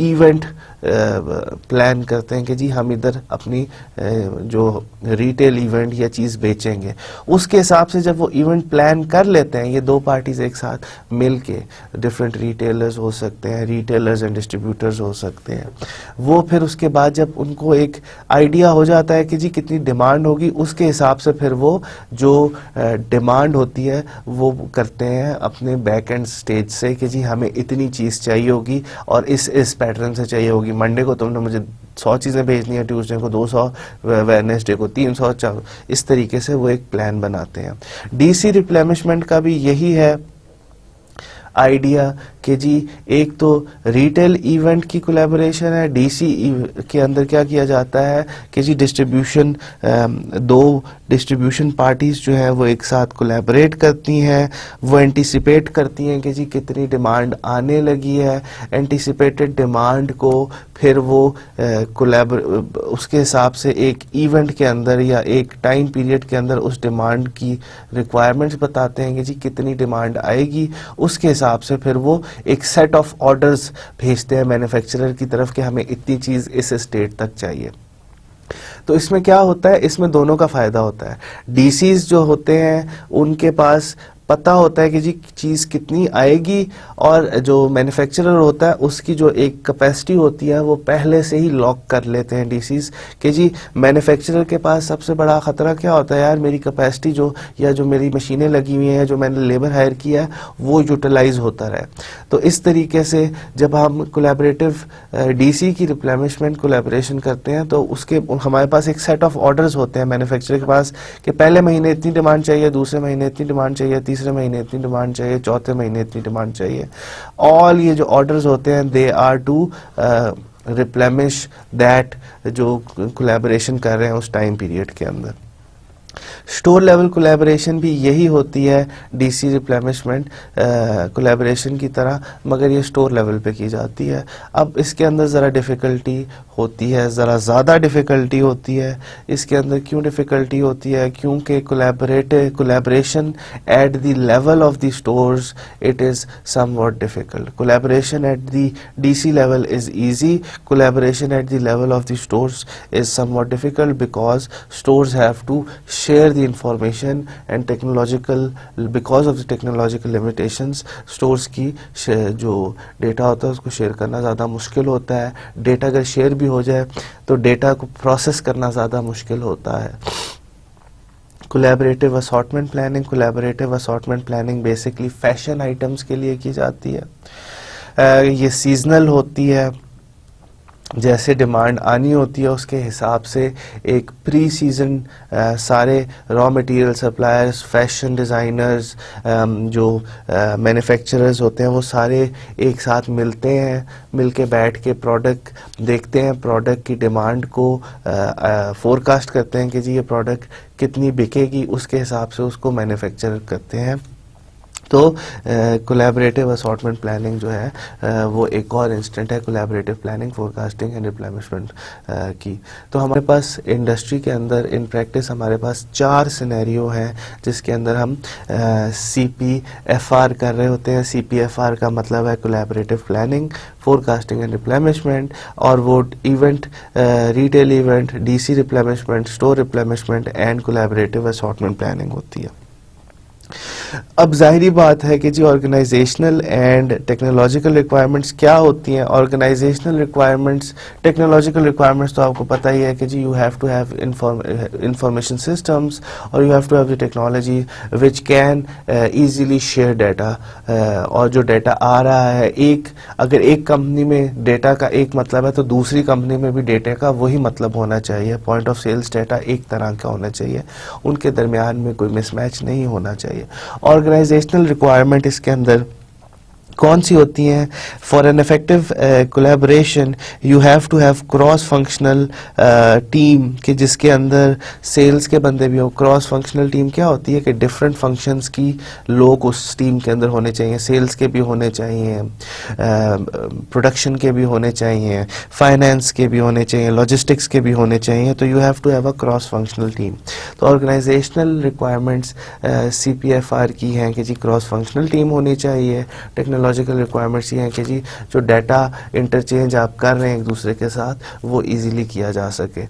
इवेंट प्लान करते हैं कि जी हम इधर अपनी जो रिटेल इवेंट या चीज़ बेचेंगे। उसके हिसाब से जब वो इवेंट प्लान कर लेते हैं, ये 2 पार्टीज एक साथ मिल के, डिफरेंट रिटेलर्स हो सकते हैं, रिटेलर्स एंड डिस्ट्रीब्यूटर्स हो सकते हैं, वो फिर उसके बाद जब उनको एक आइडिया हो जाता है कि जी कितनी डिमांड होगी, उसके हिसाब से फिर वो जो डिमांड होती है वो करते हैं अपने बैक एंड स्टेज से कि जी हमें इतनी चीज़ चाहिए होगी और इस पैटर्न से चाहिए होगी। मंडे को तुमने मुझे 100 चीज़ें भेजनी है, ट्यूसडे को 200, वेडनेसडे को 300, 400, इस तरीके से वो एक प्लान बनाते हैं। DC रिप्लेनिशमेंट का भी यही है आइडिया कि जी एक तो रिटेल इवेंट की कोलैबोरेशन है। DC के अंदर क्या किया जाता है कि जी डिस्ट्रीब्यूशन, 2 डिस्ट्रीब्यूशन पार्टीज जो है वो एक साथ कोलैबोरेट करती हैं। वो एंटिसिपेट करती हैं कि जी कितनी डिमांड आने लगी है। एंटिसिपेटेड डिमांड को फिर वो उसके हिसाब से एक इवेंट के अंदर या एक टाइम पीरियड के अंदर उस डिमांड की रिक्वायरमेंट्स बताते हैं कि जी कितनी डिमांड आएगी। उसके हिसाब से फिर वो एक सेट ऑफ ऑर्डर्स भेजते हैं मैन्युफैक्चरर की तरफ कि हमें इतनी चीज़ इस स्टेट तक चाहिए। तो इसमें क्या होता है, इसमें दोनों का फ़ायदा होता है। DCs जो होते हैं उनके पास पता होता है कि जी चीज़ कितनी आएगी, और जो मैन्युफैक्चरर होता है उसकी जो एक कैपेसिटी होती है वो पहले से ही लॉक कर लेते हैं DCs कि जी मैन्युफैक्चरर के पास सबसे बड़ा ख़तरा क्या होता है, यार मेरी कैपेसिटी जो या जो मेरी मशीनें लगी हुई हैं, जो मैंने लेबर हायर किया है वो यूटिलाइज होता रहे। तो इस तरीके से जब हम कोलैबोरेटिव DC की रिप्लेनिशमेंट कोलैबोरेशन करते हैं तो उसके हमारे पास एक सेट ऑफ ऑर्डर्स होते हैं मैन्युफैक्चरर के पास कि पहले महीने इतनी डिमांड चाहिए, दूसरे महीने इतनी डिमांड चाहिए, तीसरे महीने इतनी डिमांड चाहिए, चौथे महीने इतनी डिमांड चाहिए। ऑल ये जो ऑर्डर्स होते हैं they are to replenish that जो कोलैबोरेशन कर रहे हैं उस टाइम पीरियड के अंदर। स्टोर लेवल कोलैबोरेशन भी यही होती है DC रिप्लेनिशमेंट कोलैबोरेशन की तरह, मगर ये स्टोर लेवल पे की जाती है। अब इसके अंदर ज़रा डिफ़िकल्टी होती है, ज़रा ज़्यादा डिफ़िकल्टी होती है। इसके अंदर क्यों डिफ़िकल्टी होती है, क्योंकि collaboration at the level of the stores it is somewhat difficult. Collaboration at the DC level is easy, collaboration at the level of the stores is somewhat difficult because stores have to share the information and because of the technological limitations stores की जो data होता है उसको share करना ज़्यादा मुश्किल होता है। डेटा अगर शेयर भी हो जाए तो डेटा को प्रोसेस करना ज़्यादा मुश्किल होता है। Collaborative assortment planning basically fashion items के लिए की जाती है। ये सीजनल होती है। जैसे डिमांड आनी होती है उसके हिसाब से एक प्री सीजन सारे raw material suppliers, fashion designers, जो मैन्युफैक्चरर्स होते हैं वो सारे एक साथ मिलते हैं, मिलके बैठ के प्रोडक्ट देखते हैं, प्रोडक्ट की डिमांड को फोरकास्ट करते हैं कि जी ये प्रोडक्ट कितनी बिकेगी, उसके हिसाब से उसको मैन्युफैक्चर करते हैं। तो कोलैबोरेटिव असॉर्टमेंट प्लानिंग जो है वो एक और इंस्टेंट है collaborative planning, forecasting and replenishment की। तो हमारे पास इंडस्ट्री के अंदर इन प्रैक्टिस हमारे पास 4 सिनेरियो हैं जिसके अंदर हम CPFR कर रहे होते हैं। CPFR का मतलब है collaborative planning, forecasting and replenishment, और वो event, retail event, DC replenishment, store replenishment and collaborative assortment planning होती है। अब जाहिरी बात है कि जी ऑर्गेनाइजेशनल एंड टेक्नोलॉजिकल रिक्वायरमेंट्स क्या होती हैं। ऑर्गेनाइजेशनल रिक्वायरमेंट्स, टेक्नोलॉजिकल रिक्वायरमेंट्स तो आपको पता ही है कि जी you have to have information systems और you have to have the technology which can easily share data. और जो डाटा आ रहा है, अगर एक कंपनी में डाटा का एक मतलब है तो दूसरी कंपनी में भी डाटा का वही मतलब होना चाहिए। पॉइंट ऑफ सेल्स डाटा एक तरह का होना चाहिए, उनके दरमियान में कोई मिसमैच नहीं होना चाहिए। ऑर्गेनाइजेशनल रिक्वायरमेंट इसके अंदर कौन सी होती हैं? For an effective collaboration you have to have cross functional team, कि जिसके अंदर सेल्स के बंदे भी हो। क्रॉस फंक्शनल टीम क्या होती है कि डिफरेंट फंक्शंस की लोग उस टीम के अंदर होने चाहिए। सेल्स के भी होने चाहिए, प्रोडक्शन के भी होने चाहिए, फाइनेंस के भी होने चाहिए, लॉजिस्टिक्स के भी होने चाहिए। तो you have to have a cross functional team. तो ऑर्गेनाइजेशनल रिक्वायरमेंट्स CPFR की हैं कि जी क्रॉस फंक्शनल टीम होनी चाहिए। टेक्नोलॉजिकल रिक्वायरमेंट्स ये हैं कि जी जो डाटा इंटरचेंज आप कर रहे हैं एक दूसरे के साथ वो इजीली किया जा सके।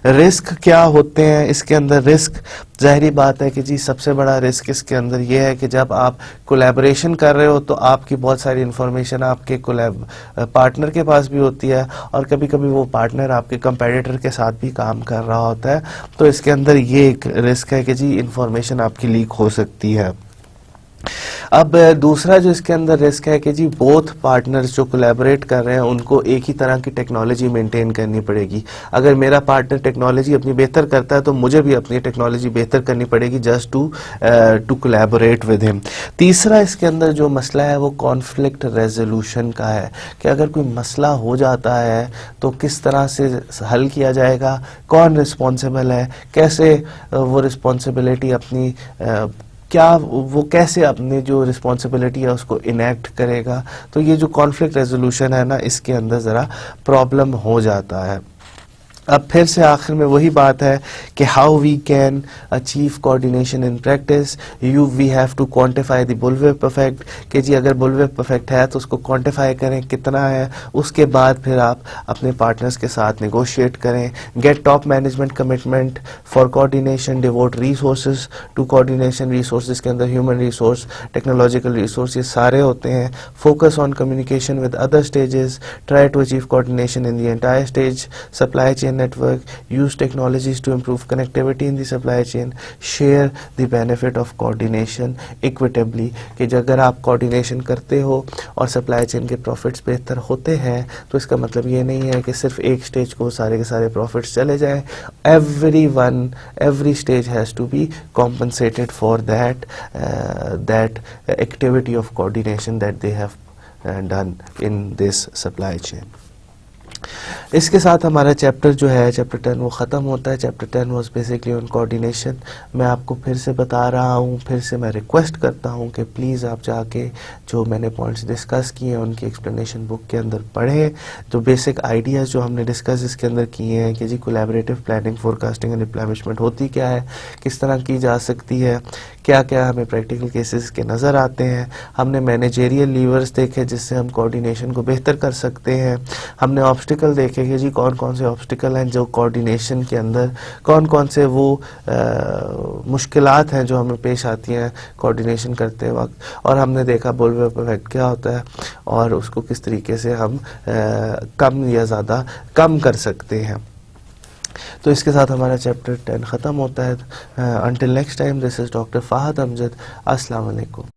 रिस्क क्या होते हैं इसके अंदर? रिस्क जाहिर बात है कि जी सबसे बड़ा रिस्क इसके अंदर ये है कि जब आप कोलैबोरेशन कर रहे हो तो आपकी बहुत सारी इंफॉर्मेशन आपके पार्टनर के पास भी होती है, और कभी कभी वो पार्टनर आपके कंपेटिटर के साथ भी काम कर रहा होता है। तो इसके अंदर ये एक रिस्क है कि जी इंफॉर्मेशन आपकी लीक हो सकती है। अब दूसरा जो इसके अंदर रिस्क है कि जी बोथ पार्टनर्स जो कोलैबोरेट कर रहे हैं उनको एक ही तरह की टेक्नोलॉजी मेंटेन करनी पड़ेगी। अगर मेरा पार्टनर टेक्नोलॉजी अपनी बेहतर करता है तो मुझे भी अपनी टेक्नोलॉजी बेहतर करनी पड़ेगी just to collaborate with him. तीसरा इसके अंदर जो मसला है वो कॉन्फ्लिक्ट रेजोल्यूशन का है कि अगर कोई मसला हो जाता है तो किस तरह से हल किया जाएगा, कौन रिस्पॉन्सिबल है, कैसे वो रिस्पॉन्सिबिलिटी अपनी क्या वो कैसे अपनी जो रिस्पॉन्सिबिलिटी है उसको इनेक्ट करेगा। तो ये जो कॉन्फ्लिक्ट रेजोल्यूशन है ना, इसके अंदर ज़रा प्रॉब्लम हो जाता है। अब फिर से आखिर में वही बात है कि how we can achieve coordination in practice. We have to quantify the bullwhip effect, कि जी अगर बुलविप इफेक्ट है तो उसको क्वांटिफाई करें कितना है, उसके बाद फिर आप अपने पार्टनर्स के साथ नेगोशिएट करें। Get top management commitment for coordination, devote resources to coordination. Resources के अंदर ह्यूमन रिसोर्स, टेक्नोलॉजिकल रिसोर्स, ये सारे होते हैं। Focus on communication with other stages, try to achieve coordination in the entire stage supply chain network, use technologies to improve connectivity in the supply chain, share the benefit of coordination equitably, कि अगर आप coordination करते हो और supply chain के profits बेहतर होते हैं तो इसका मतलब ये नहीं है कि सिर्फ एक स्टेज को सारे के सारे प्रॉफिट्स चले जाएं। every stage has to be compensated for that activity of coordination that they have done in this supply chain. इसके साथ हमारा चैप्टर जो है चैप्टर 10 वो ख़त्म होता है। Chapter 10 was basically on coordination. मैं आपको फिर से बता रहा हूँ, फिर से मैं रिक्वेस्ट करता हूँ कि प्लीज़ आप जाके जो मैंने पॉइंट्स डिस्कस किए हैं उनकी एक्सप्लेनेशन बुक के अंदर पढ़ें। जो बेसिक आइडियाज़ जो हमने डिस्कस इसके अंदर किए हैं कि जी collaborative planning, forecasting and replenishment होती क्या है, किस तरह की जा सकती है, क्या क्या हमें प्रैक्टिकल केसेस के नज़र आते हैं। हमने मैनेजेरियल लीवर्स देखे जिससे हम कोऑर्डिनेशन को बेहतर कर सकते हैं। हमने ऑब्स्टिकल देखे कि जी कौन कौन से ऑब्स्टिकल हैं जो कोऑर्डिनेशन के अंदर, कौन कौन से वो मुश्किलात हैं जो हमें पेश आती हैं कोऑर्डिनेशन करते वक्त, और हमने देखा बुलविप इफेक्ट क्या होता है और उसको किस तरीके से हम कम या ज़्यादा कम कर सकते हैं। तो इसके साथ हमारा चैप्टर 10 ख़त्म होता है। Until next time, this is doctor Fahadh Amjad. अस्सलाम वालेकुम।